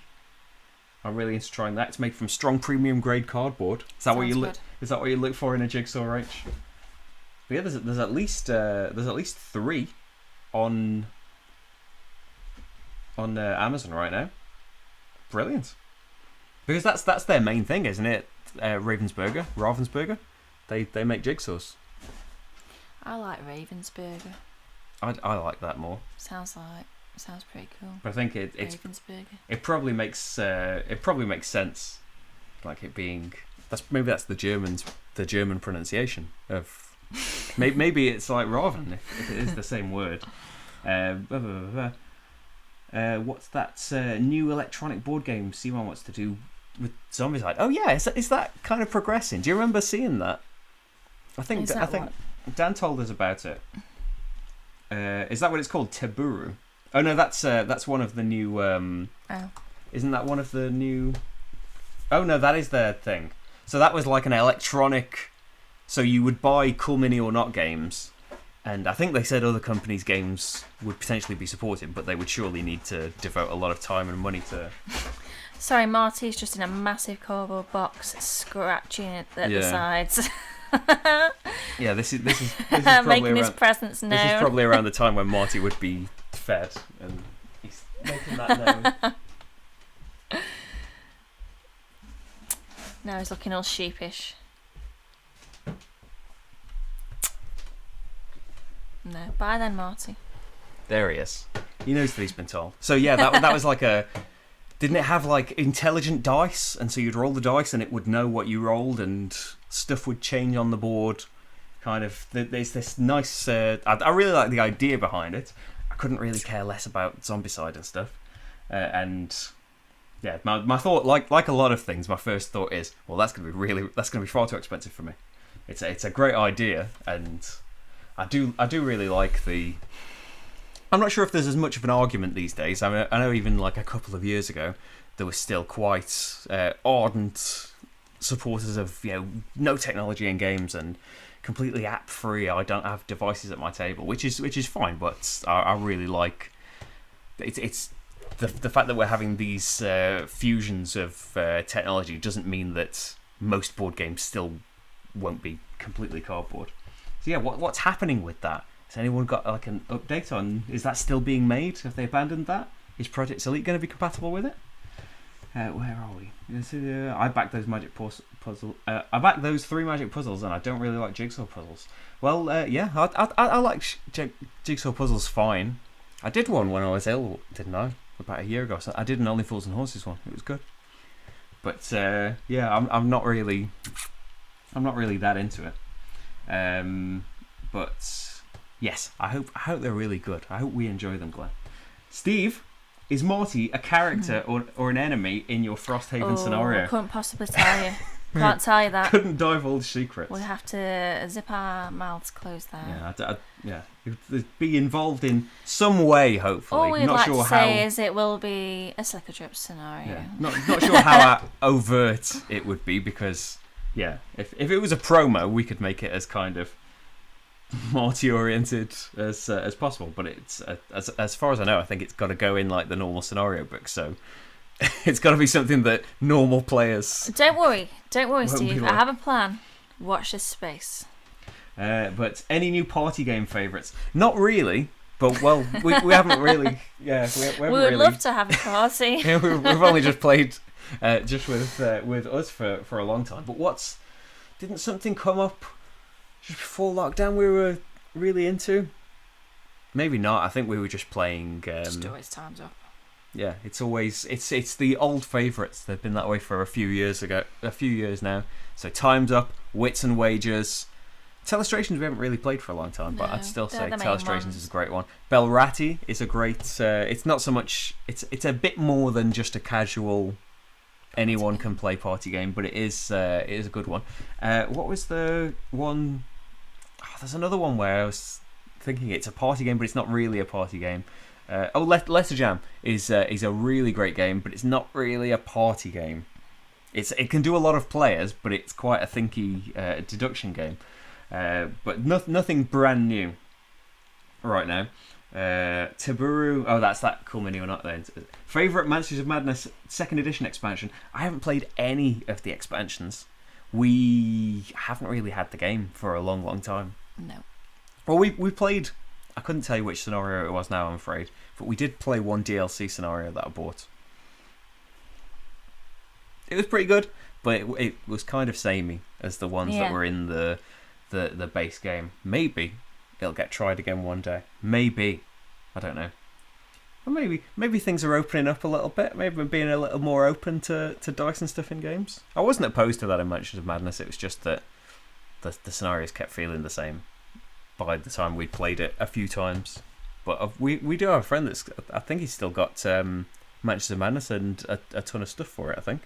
into trying that. It's made from strong premium grade cardboard. Is that what you look? Is that what you look for in a jigsaw wrench? But yeah, there's at least 3 on Amazon right now. Brilliant. Because that's their main thing, isn't it? Ravensburger. They make jigsaws. I like Ravensburger. I like that more. Sounds pretty cool. But I think it probably makes sense, like it being that's the German pronunciation of maybe it's like Raven if it is the same word. What's that new electronic board game C1 wants to do with Zombicide? Oh yeah, is that kind of progressing? Do you remember seeing that? I think Dan told us about it. Is that what it's called? Teburu? Oh no, that's one of the new. Isn't that one of the new? Oh no, that is their thing. So that was like an electronic. So you would buy Cool Mini or Not games, and I think they said other companies' games would potentially be supported, but they would surely need to devote a lot of time and money to. Sorry, Marty's just in a massive cardboard box, scratching at the sides. Yeah, this is probably making his presence known. This is probably around the time when Marty would be fed, and he's making that known. Now he's looking all sheepish. No, bye then, Marty. There he is. He knows that he's been told. So yeah, that was like a. Didn't it have like intelligent dice, and so you'd roll the dice and it would know what you rolled, and stuff would change on the board. Kind of, there's this nice. I really like the idea behind it. I couldn't really care less about Zombicide and stuff, and yeah, my thought, like a lot of things, my first thought is, well, that's gonna be far too expensive for me. It's a great idea, and I do really like the. I'm not sure if there's as much of an argument these days. I mean, I know even like a couple of years ago, there was still quite ardent supporters of no technology in games and completely app free. I don't have devices at my table, which is fine. But I really like it's the fact that we're having these fusions of technology doesn't mean that most board games still won't be completely cardboard. So yeah, what's happening with that? Has anyone got like an update on? Is that still being made? Have they abandoned that? Is Project Elite going to be compatible with it? Where are we? I backed those magic puzzle. I backed those 3 magic puzzles, and I don't really like jigsaw puzzles. Well, yeah, I like jigsaw puzzles fine. I did one when I was ill, didn't I? About a year ago. So I did an Only Fools and Horses one. It was good. But yeah, I'm not really that into it. But. Yes, I hope they're really good. I hope we enjoy them, Glenn. Steve, is Morty a character or an enemy in your Frosthaven scenario? I couldn't possibly tell you. Can't tell you that. Couldn't divulge secrets. We have to zip our mouths closed there. Yeah, be involved in some way, hopefully. All we'd not like sure to say is it will be a slicker drip scenario. Yeah. Not sure how overt it would be, because yeah, if it was a promo, we could make it as kind of Morty oriented as possible, but it's as far as I know, I think it's got to go in like the normal scenario book, so it's got to be something that normal players. Don't worry, Steve. I have a plan. Watch this space. But any new party game favourites? Not really, but well, we haven't really. Yeah, we would love to have a party. Yeah, we've only just played just with us for a long time. But Didn't something come up just before lockdown we were really into? Maybe not. I think we were just playing. Just always Time's Up. Yeah, it's always it's the old favourites. They've been that way for a few years now. So Time's Up, Wits and Wagers. Telestrations we haven't really played for a long time, but I'd still say Telestrations is a great one. Belratti is a great. It's not so much. It's a bit more than just a casual. Anyone can play party game, but it is a good one. What was the one? Oh, there's another one where I was thinking it's a party game, but it's not really a party game. Letter Jam is a really great game, but it's not really a party game. It can do a lot of players, but it's quite a thinky deduction game. But nothing brand new right now. Taburu. Oh, that's that Cool Mini or Not then. Favorite Masters of Madness 2nd edition expansion. I haven't played any of the expansions. We haven't really had the game for a long time. No. Well, we played. I couldn't tell you which scenario it was now, I'm afraid. But we did play one DLC scenario that I bought. It was pretty good, but it was kind of samey as the ones that were in the base game. Maybe it'll get tried again one day. Maybe. I don't know. Or maybe things are opening up a little bit. Maybe we're being a little more open to dice and stuff in games. I wasn't opposed to that in Mansions of Madness. It was just that the scenarios kept feeling the same by the time we'd played it a few times. But we do have a friend that's... I think he's still got Mansions of Madness and a ton of stuff for it, I think.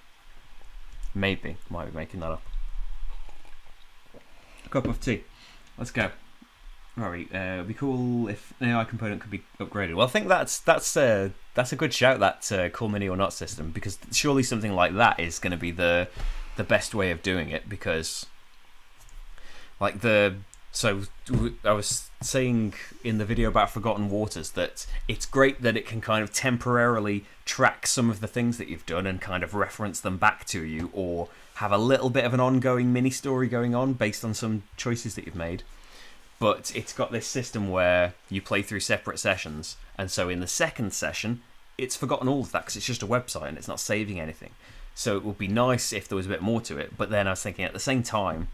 Maybe. Might be making that up. Cup of tea. Let's go. Right, it'd be cool if an AI component could be upgraded. Well, I think that's a good shout, that Cool Mini or Not system, because surely something like that is going to be the best way of doing it, because like so I was saying in the video about Forgotten Waters that it's great that it can kind of temporarily track some of the things that you've done and kind of reference them back to you, or have a little bit of an ongoing mini story going on based on some choices that you've made. But it's got this system where you play through separate sessions, and so in the second session it's forgotten all of that because it's just a website and it's not saving anything. So it would be nice if there was a bit more to it, but then I was thinking at the same time,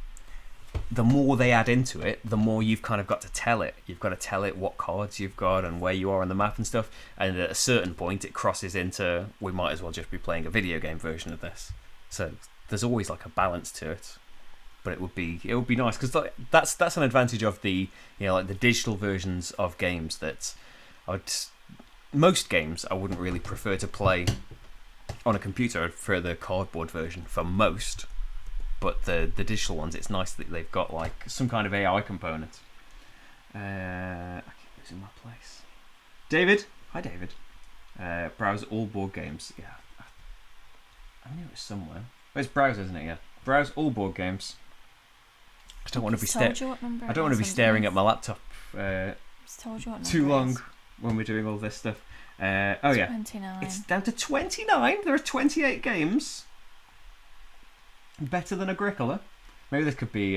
the more they add into it, the more you've kind of got to tell it. You've got to tell it what cards you've got and where you are on the map and stuff, and at a certain point it crosses into, we might as well just be playing a video game version of this. So there's always like a balance to it. But it would be nice, because that's an advantage of the like the digital versions of games that most games I wouldn't really prefer to play on a computer. I'd prefer the cardboard version for most, but the digital ones, it's nice that they've got like some kind of AI component. I keep losing my place. David, hi David. Browse all board games. Yeah, I knew it was somewhere. It's browse, isn't it? Yeah, browse all board games. I don't want to be staring at my laptop too long when we're doing all this stuff. 29. It's down to 29. There are 28 games. Better than Agricola. Maybe this could be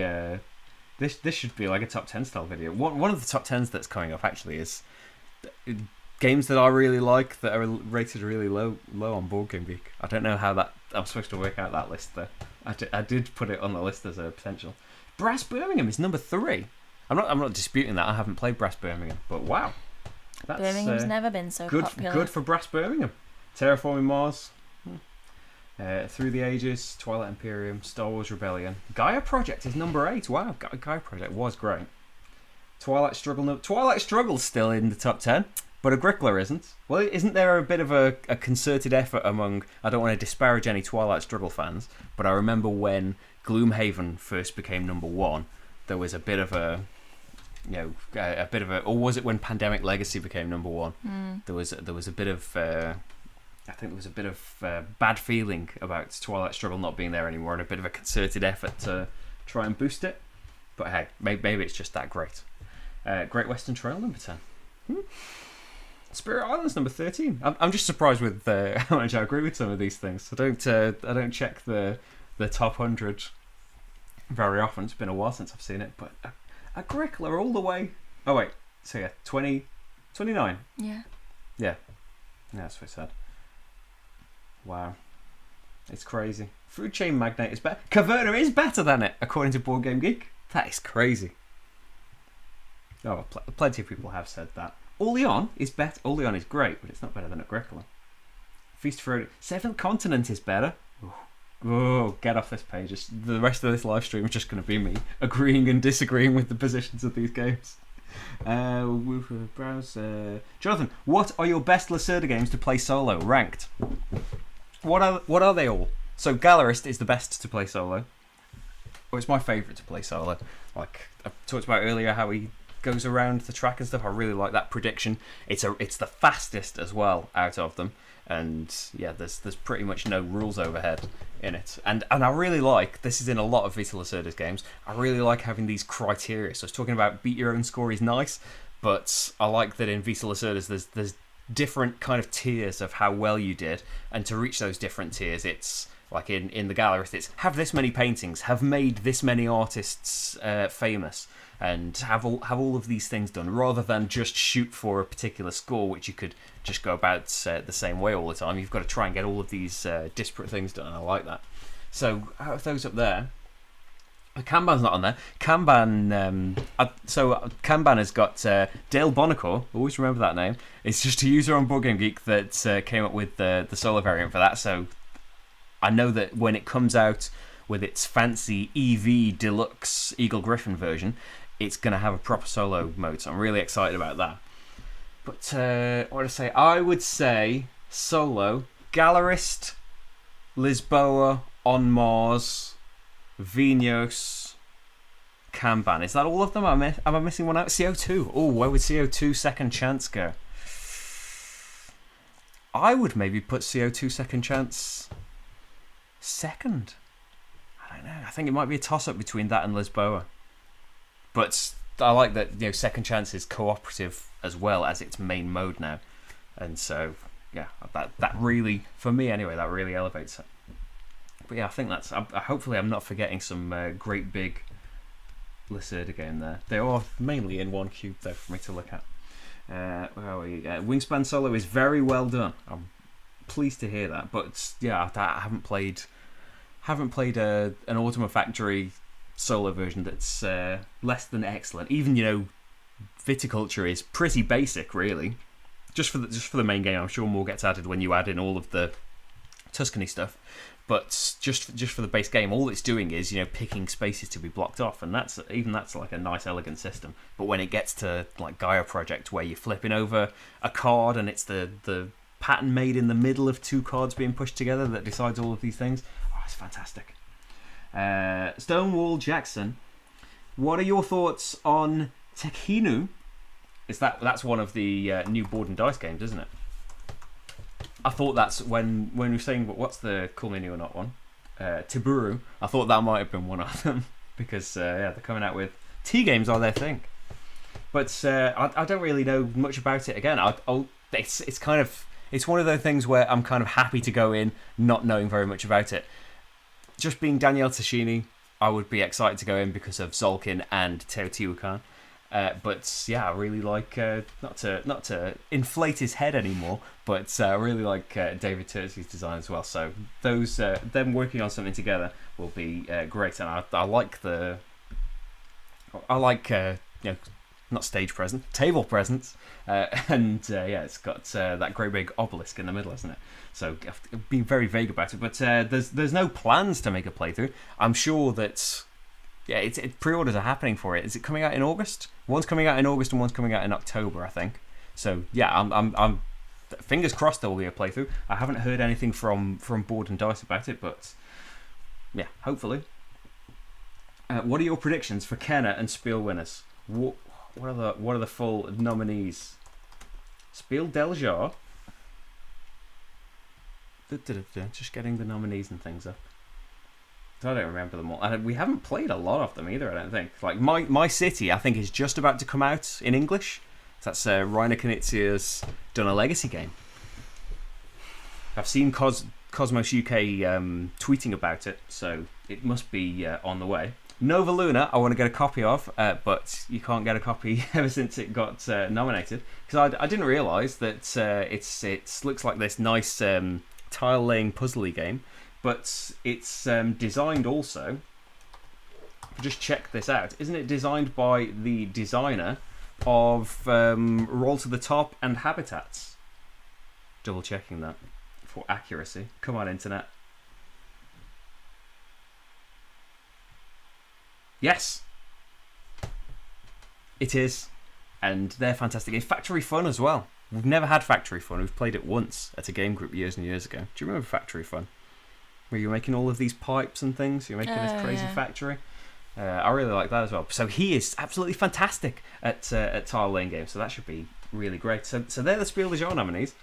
this should be like a top 10 style video. One of the top 10s that's coming up actually is games that I really like that are rated really low on BoardGameGeek. I don't know how I'm supposed to work out that list though. I did put it on the list as a potential. Brass Birmingham is number 3. I'm not disputing that. I haven't played Brass Birmingham, but wow, Birmingham's never been so popular. Good for Brass Birmingham. Terraforming Mars, Through the Ages, Twilight Imperium, Star Wars Rebellion. Gaia Project is number 8. Wow, Gaia Project was great. Twilight Struggle's still in the top 10, but Agricola isn't. Well, isn't there a bit of a concerted effort among... I don't want to disparage any Twilight Struggle fans, but I remember when Gloomhaven first became number 1, there was a bit of a... or was it when Pandemic Legacy became number 1? There was a bit of... I think there was a bit of bad feeling about Twilight Struggle not being there anymore, and a bit of a concerted effort to try and boost it. But hey, maybe it's just that great. Great Western Trail, number 10. Spirit Islands, number 13. I'm just surprised with how much I agree with some of these things. I don't check the top 100 very often. It's been a while since I've seen it, but Agricola all the way. Oh wait, so yeah, 29. Yeah, that's what I said. Wow. It's crazy. Food Chain Magnate is better. Caverna is better than it, according to BoardGameGeek. That is crazy. Oh, plenty of people have said that. Oleon is better. Oleon is great, but it's not better than Agricola. Feast for Seventh Continent is better. Oh, get off this page. The rest of this live stream is just going to be me agreeing and disagreeing with the positions of these games. Browse. Jonathan, what are your best Lacerda games to play solo, ranked? What are they all? So Gallerist is the best to play solo. Well, it's my favourite to play solo. Like I talked about earlier, how he goes around the track and stuff. I really like that prediction. It's the fastest as well out of them, and yeah, there's pretty much no rules overhead in it. And I really like, this is in a lot of Vita Lacerda's games, I really like having these criteria. So I was talking about beat your own score is nice, but I like that in Vita Lacerda's there's different kind of tiers of how well you did, and to reach those different tiers, it's like in the Gallerist, it's have this many paintings, have made this many artists famous, and have all of these things done, rather than just shoot for a particular score, which you could just go about the same way all the time. You've got to try and get all of these disparate things done, and I like that. So out of those up there, Kanban's not on there. Kanban, Kanban has got Dale Bonacore. Always remember that name. It's just a user on BoardGameGeek that came up with the solo variant for that. So I know that when it comes out with its fancy EV Deluxe Eagle Griffin version, it's going to have a proper solo mode. So I'm really excited about that. But what would I say? I would say solo, Gallerist, Lisboa, On Mars, Vinos, Kanban. Is that all of them? Am I missing one out? CO2. Oh, where would CO2 Second Chance go? I would maybe put CO2 Second Chance second. I don't know. I think it might be a toss-up between that and Lisboa. But I like that, Second Chance is cooperative as well as its main mode now. And so, yeah, that really, for me anyway, that really elevates it. But yeah, I think that's... hopefully I'm not forgetting some great big Lacerda game there. They are mainly in one cube, though, for me to look at. Where are we? Wingspan Solo is very well done. I'm pleased to hear that. But yeah, I haven't played an Ultima Factory solo version that's less than excellent. Even, Viticulture is pretty basic, really. Just for the main game. I'm sure more gets added when you add in all of the Tuscany stuff. But just for the base game, all it's doing is picking spaces to be blocked off, and that's like a nice, elegant system. But when it gets to like Gaia Project, where you're flipping over a card and it's the pattern made in the middle of two cards being pushed together that decides all of these things, it's fantastic. Stonewall Jackson, what are your thoughts on Tekinu? That's one of the new board and dice games, isn't it? I thought that's when we were saying what's the Cool Mini or Not one, Tiburu. I thought that might have been one of them because they're coming out with T games are their thing. But I don't really know much about it. Again, it's one of those things where I'm kind of happy to go in not knowing very much about it. Just being Danielle Tascini, I would be excited to go in because of Zolkin and Teotihuacan. But yeah, I really like not to inflate his head anymore, but I really like David Turtsy's design as well. So those them working on something together will be great, and I like not stage presence, table presence, and it's got that great big obelisk in the middle, isn't it? So I've been very vague about it, but there's no plans to make a playthrough. I'm sure that. Yeah, pre-orders are happening for it. Is it coming out in August? One's coming out in August and one's coming out in October, I think. So yeah, I'm fingers crossed there will be a playthrough. I haven't heard anything from Board and Dice about it, but yeah, hopefully. What are your predictions for Kenner and Spiel winners? What are the full nominees? Spiel Deljar. Just getting the nominees and things up. I don't remember them all. And we haven't played a lot of them either, I don't think. Like My City, I think, is just about to come out in English. That's Rainer Knizia's done a legacy game. I've seen Cosmos UK tweeting about it, so it must be on the way. Nova Luna, I want to get a copy of, but you can't get a copy ever since it got nominated. Because I didn't realise that it looks like this nice tile-laying puzzly game. but it's designed also. Just check this out. Isn't it designed by the designer of Roll to the Top and Habitats? Double checking that for accuracy. Come on, internet. Yes, it is, and they're fantastic. It's Factory Fun as well. We've never had Factory Fun. We've played it once at a game group years and years ago. Do you remember Factory Fun? Where you're making all of these pipes and things. You're making this crazy factory. I really like that as well. So he is absolutely fantastic at Tile Lane Games. So that should be really great. So they're the Spiel des Jahres nominees.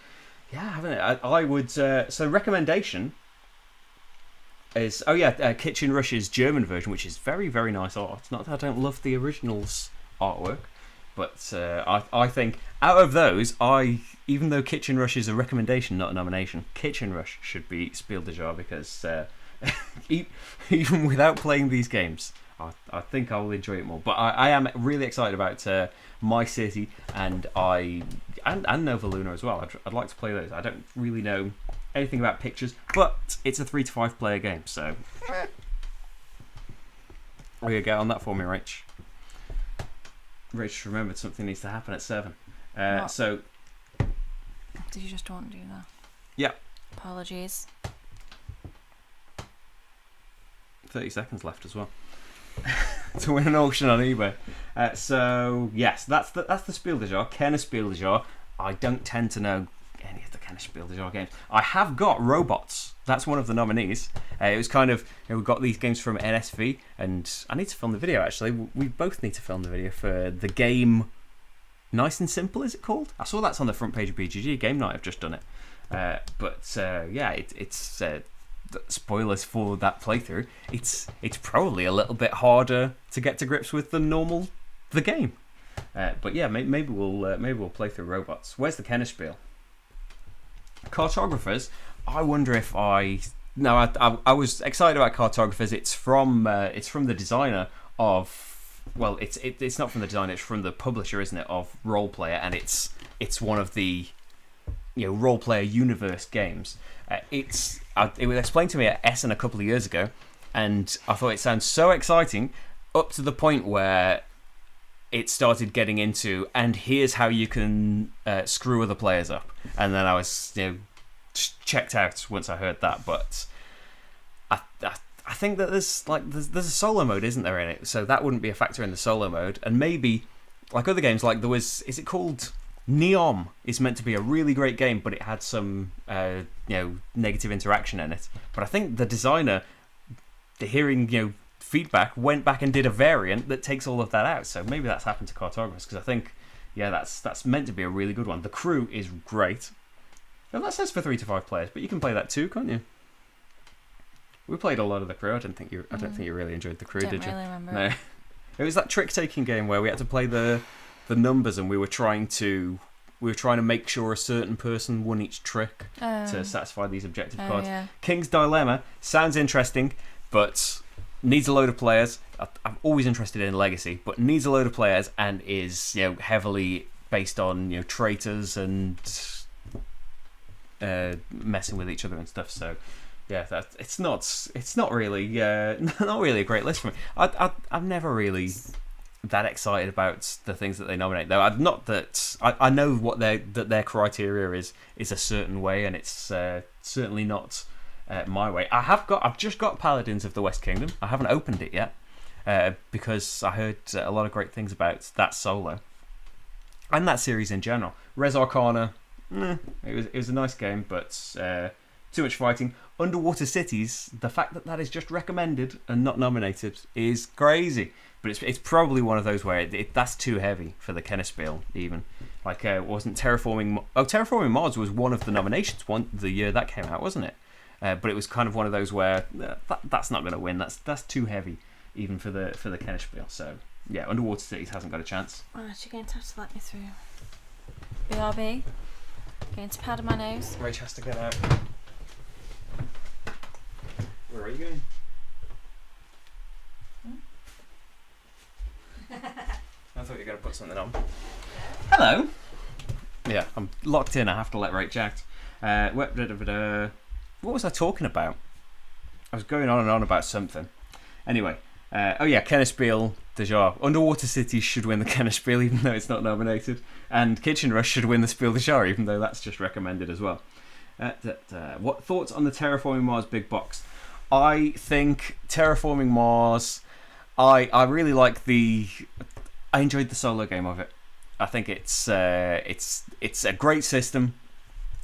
Yeah, haven't it? I would. So recommendation is Kitchen Rush's German version, which is very, very nice art. Not that I don't love the original's artwork, but I think out of those, even though Kitchen Rush is a recommendation, not a nomination, Kitchen Rush should be Spiel des Jahres because even without playing these games, I think I will enjoy it more. But I am really excited about My City and Nova Luna as well. I'd like to play those. I don't really know anything about pictures, but it's a 3 to 5 player game, so will you get on that for me, Rach? Rach remembered something needs to happen at 7. So did you just want to do that? Yeah. Apologies. 30 seconds left as well to win an auction on eBay. So yes, that's the Spiel des Jahres. Kenner Spiel des Jahres. I don't tend to know any of the Kenner Spiel des Jahres games. I have got Robots. That's one of the nominees. It was kind of, we got these games from NSV, and I need to film the video actually. We both need to film the video for the game Nice and Simple, is it called? I saw that's on the front page of BGG. Game Night have just done it. It's spoilers for that playthrough. It's probably a little bit harder to get to grips with than the game. But yeah, maybe we'll play through Robots. Where's the Kennerspiel? Cartographers. I wonder if I was excited about Cartographers. It's from the designer of, well, it's not from the designer. It's from the publisher, isn't it? Of Role Player, and it's one of the Role Player universe games. It was explained to me at Essen a couple of years ago, and I thought it sounds so exciting, up to the point where it started getting into, and here's how you can screw other players up, and then I was checked out once I heard that. But I think that there's a solo mode, isn't there, in it? So that wouldn't be a factor in the solo mode, and maybe like other games, like is it called Neom? Is meant to be a really great game, but it had some negative interaction in it. But I think the designer, hearing feedback, went back and did a variant that takes all of that out. So maybe that's happened to Cartographers, because I think that's meant to be a really good one. The crew is great. Now that says for 3 to 5 players, but you can play that too, can't you? We played a lot of the crew. I don't think you really enjoyed the crew, did you? Don't really remember. No. It was that trick-taking game where we had to play the numbers, and we were trying to make sure a certain person won each trick to satisfy these objective cards. Yeah. King's Dilemma sounds interesting, but needs a load of players. I'm always interested in Legacy, but needs a load of players and is heavily based on traitors and messing with each other and stuff. So yeah, it's not really not really a great list for me. I'm never really that excited about the things that they nominate, though. I know what their criteria is a certain way, and it's certainly not my way. I've just got Paladins of the West Kingdom. I haven't opened it yet because I heard a lot of great things about that solo and that series in general. Res Arcana, it was a nice game, but too much fighting. Underwater Cities, the fact that is just recommended and not nominated is crazy. But it's probably one of those where that's too heavy for the Kennerspiel, even. Like, wasn't Terraforming... Oh, Terraforming Mars was one of the nominations the year that came out, wasn't it? But it was kind of one of those where that's not going to win. That's too heavy, even for the Kennerspiel. So, yeah, Underwater Cities hasn't got a chance. Right, you're going to have to let me through. BRB. Going to powder my nose. Rach has to get out. Where are you going? I thought you were going to put something on. Hello. Yeah, I'm locked in. I have to let Rach out. What was I talking about? was going on and on about something. Anyway, Kennerspiel Dejar. Underwater Cities should win the Kennerspiel, even though it's not nominated. And Kitchen Rush should win the Spiel des Jahres, even though that's just recommended as well. What thoughts on the Terraforming Mars big box? I think Terraforming Mars, I really like I enjoyed the solo game of it. I think it's a great system.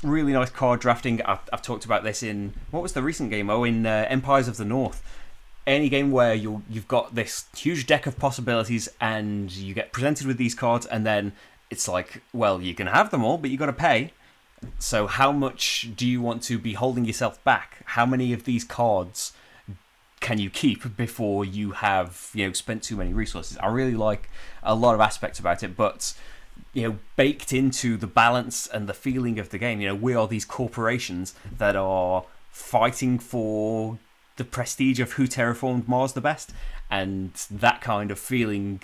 Really nice card drafting. I've talked about this in, what was the recent game? In Empires of the North. Any game where you've got this huge deck of possibilities and you get presented with these cards, and then it's like, well, you can have them all, but you got to pay. So how much do you want to be holding yourself back? How many of these cards can you keep before you have spent too many resources? I really like a lot of aspects about it, but baked into the balance and the feeling of the game, we are these corporations that are fighting for the prestige of who terraformed Mars the best, and that kind of feeling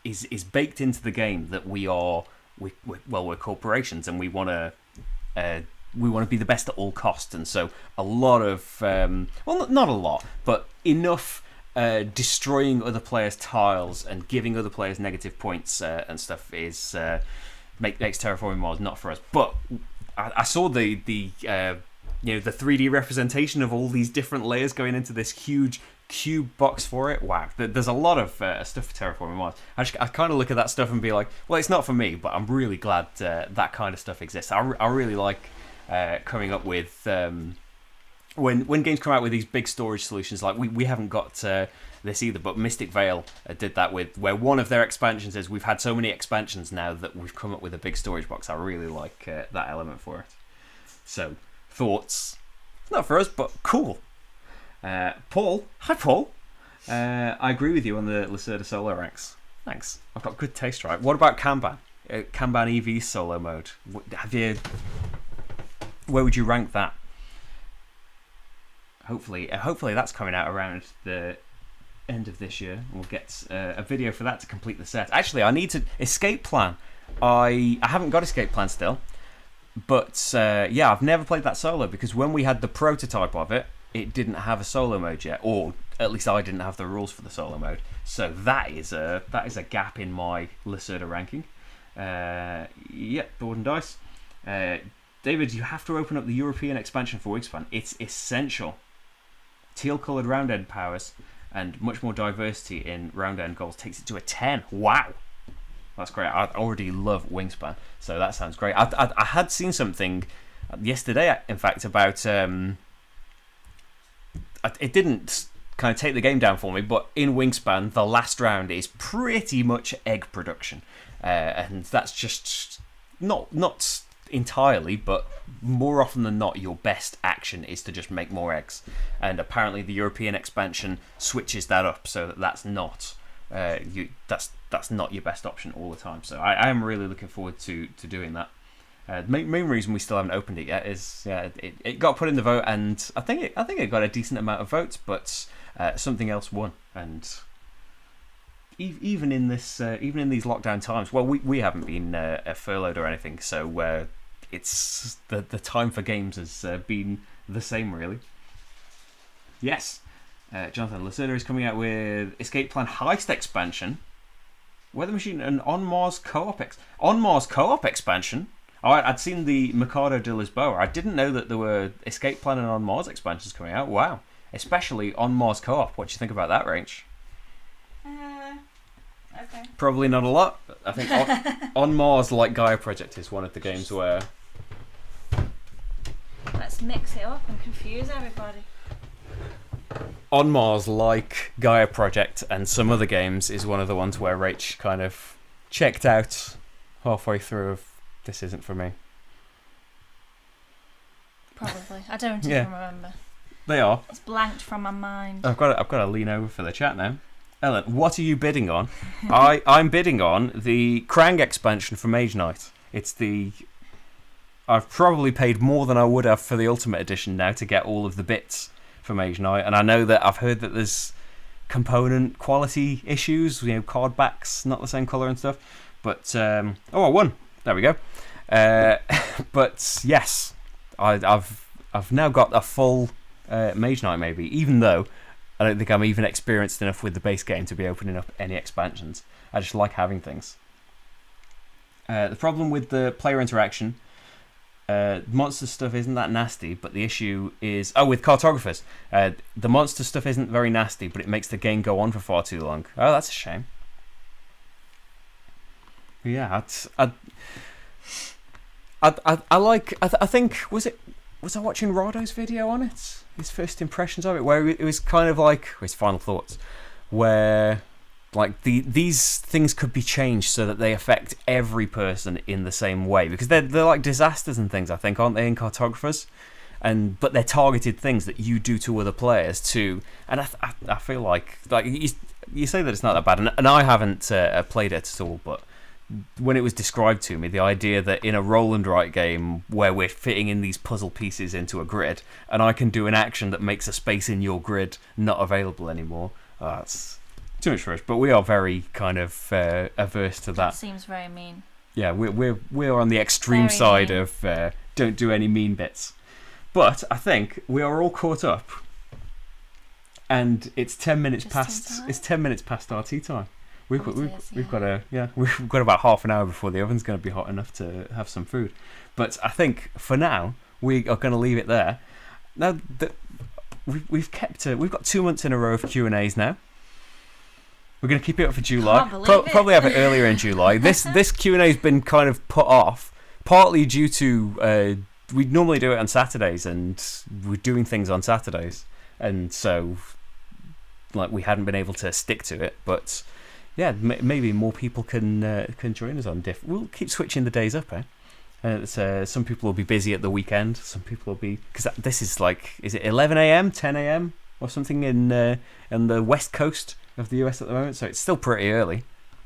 is baked into the game, that we're corporations and we want to be the best at all costs. And so a lot of not a lot, but enough destroying other players' tiles and giving other players negative points and stuff is makes Terraforming Mars not for us. But I saw the 3D representation of all these different layers going into this huge cube box for it. Wow, there's a lot of stuff for Terraforming Mars. I kind of look at that stuff and be like, well, it's not for me, but I'm really glad that kind of stuff exists. I really like coming up with when games come out with these big storage solutions. Like we haven't got this either, but Mystic Vale did that with, where one of their expansions is, we've had so many expansions now that we've come up with a big storage box. I really like that element for it. So thoughts, not for us, but cool. Paul, hi Paul. I agree with you on the Lacerda solo ranks. Thanks. I've got good taste, right? What about Kanban? Kanban EV solo mode. Where would you rank that? Hopefully that's coming out around the end of this year. We'll get a video for that to complete the set. Actually, I need to Escape Plan. I haven't got Escape Plan still, but I've never played that solo, because when we had the prototype of it, it didn't have a solo mode yet, or at least I didn't have the rules for the solo mode. So that is a gap in my Lacerda ranking. Board and Dice. David, you have to open up the European expansion for Wingspan. It's essential. Teal-coloured round end powers and much more diversity in round end goals takes it to a 10. Wow, that's great. I already love Wingspan, so that sounds great. I had seen something yesterday, in fact, about it didn't kind of take the game down for me, but in Wingspan, the last round is pretty much egg production, and that's just not entirely, but more often than not, your best action is to just make more eggs. And apparently, the European expansion switches that up, so that's not that's not your best option all the time. So I am really looking forward to doing that. The main reason we still haven't opened it yet is it got put in the vote, and I think it got a decent amount of votes, but something else won. And even in these lockdown times, well, we haven't been furloughed or anything, so it's the time for games has been the same, really. Yes, Jonathan, Lacerda is coming out with Escape Plan Heist expansion, Weather Machine, and On Mars co-op expansion. Oh, I'd seen the Mercado de Lisboa. I didn't know that there were Escape Plan and On Mars expansions coming out. Wow, especially On Mars co-op. What do you think about that range? Okay. Probably not a lot. I think on Mars, like Gaia Project, is one of the games where... Let's mix it up and confuse everybody. On Mars, like Gaia Project and some other games, is one of the ones where Rach kind of checked out halfway through of, this isn't for me. Probably. I don't even remember. They are. It's blanked from my mind. I've got to lean over for the chat now. Ellen, what are you bidding on? I'm bidding on the Krang expansion for Mage Knight. I've probably paid more than I would have for the Ultimate Edition now to get all of the bits for Mage Knight, and I know that I've heard that there's component quality issues, card backs not the same colour and stuff. But I won. There we go. But yes, I've now got a full Mage Knight maybe, even though I don't think I'm even experienced enough with the base game to be opening up any expansions. I just like having things. The problem with the player interaction, monster stuff isn't that nasty, but the issue is... Oh, with cartographers. The monster stuff isn't very nasty, but it makes the game go on for far too long. Oh, that's a shame. Yeah, I think... Was I watching Rado's video on it? His first impressions of it, where it was kind of like... His final thoughts. Where... Like these things could be changed so that they affect every person in the same way, because they're like disasters and things, I think, aren't they, in cartographers? But they're targeted things that you do to other players too. And I feel like you say that it's not that bad, and I haven't played it at all, but when it was described to me, the idea that in a roll and write game where we're fitting in these puzzle pieces into a grid, and I can do an action that makes a space in your grid not available anymore, that's too much for us. But we are very kind of averse to that. Seems very mean. Yeah, we're on the extreme Very side mean. of don't do any mean bits. But I think we are all caught up, and it's 10 minutes Just past. in time? It's 10 minutes past our tea time. We've Oh, it is, got we've got about half an hour before the oven's going to be hot enough to have some food. But I think for now we are going to leave it there. Now that we've got 2 months in a row of Q&As now. We're going to keep it up for July. Can't believe it. Probably have it earlier in July. This Q&A has been kind of put off, partly due to we normally do it on Saturdays, and we're doing things on Saturdays, and so like we hadn't been able to stick to it. But yeah, maybe more people can join us on diff. We'll keep switching the days up, some people will be busy at the weekend. Some people will be, because this is like, is it 11 a.m., 10 a.m. or something in the west coast of the US at the moment, so it's still pretty early,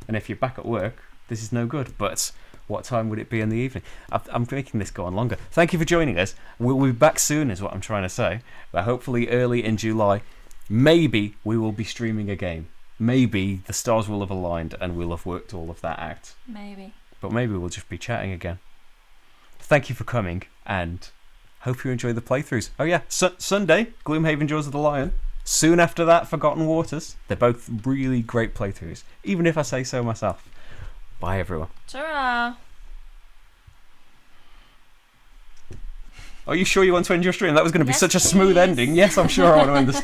and if you're back at work, this is no good. But what time would it be in the evening? I'm making this go on longer. Thank you for joining us. We'll be back soon is what I'm trying to say, but hopefully early in July, maybe we will be streaming a game. Maybe the stars will have aligned and we'll have worked all of that out. Maybe. But maybe we'll just be chatting again. Thank you for coming, and hope you enjoy the playthroughs. Oh yeah, Sunday, Gloomhaven Jaws of the Lion. Soon after that, Forgotten Waters. They're both really great playthroughs, even if I say so myself. Bye, everyone. Ta-ra! Are you sure you want to end your stream? That was going to be Yes, such a smooth please. ending. Yes, I'm sure I want to end the stream.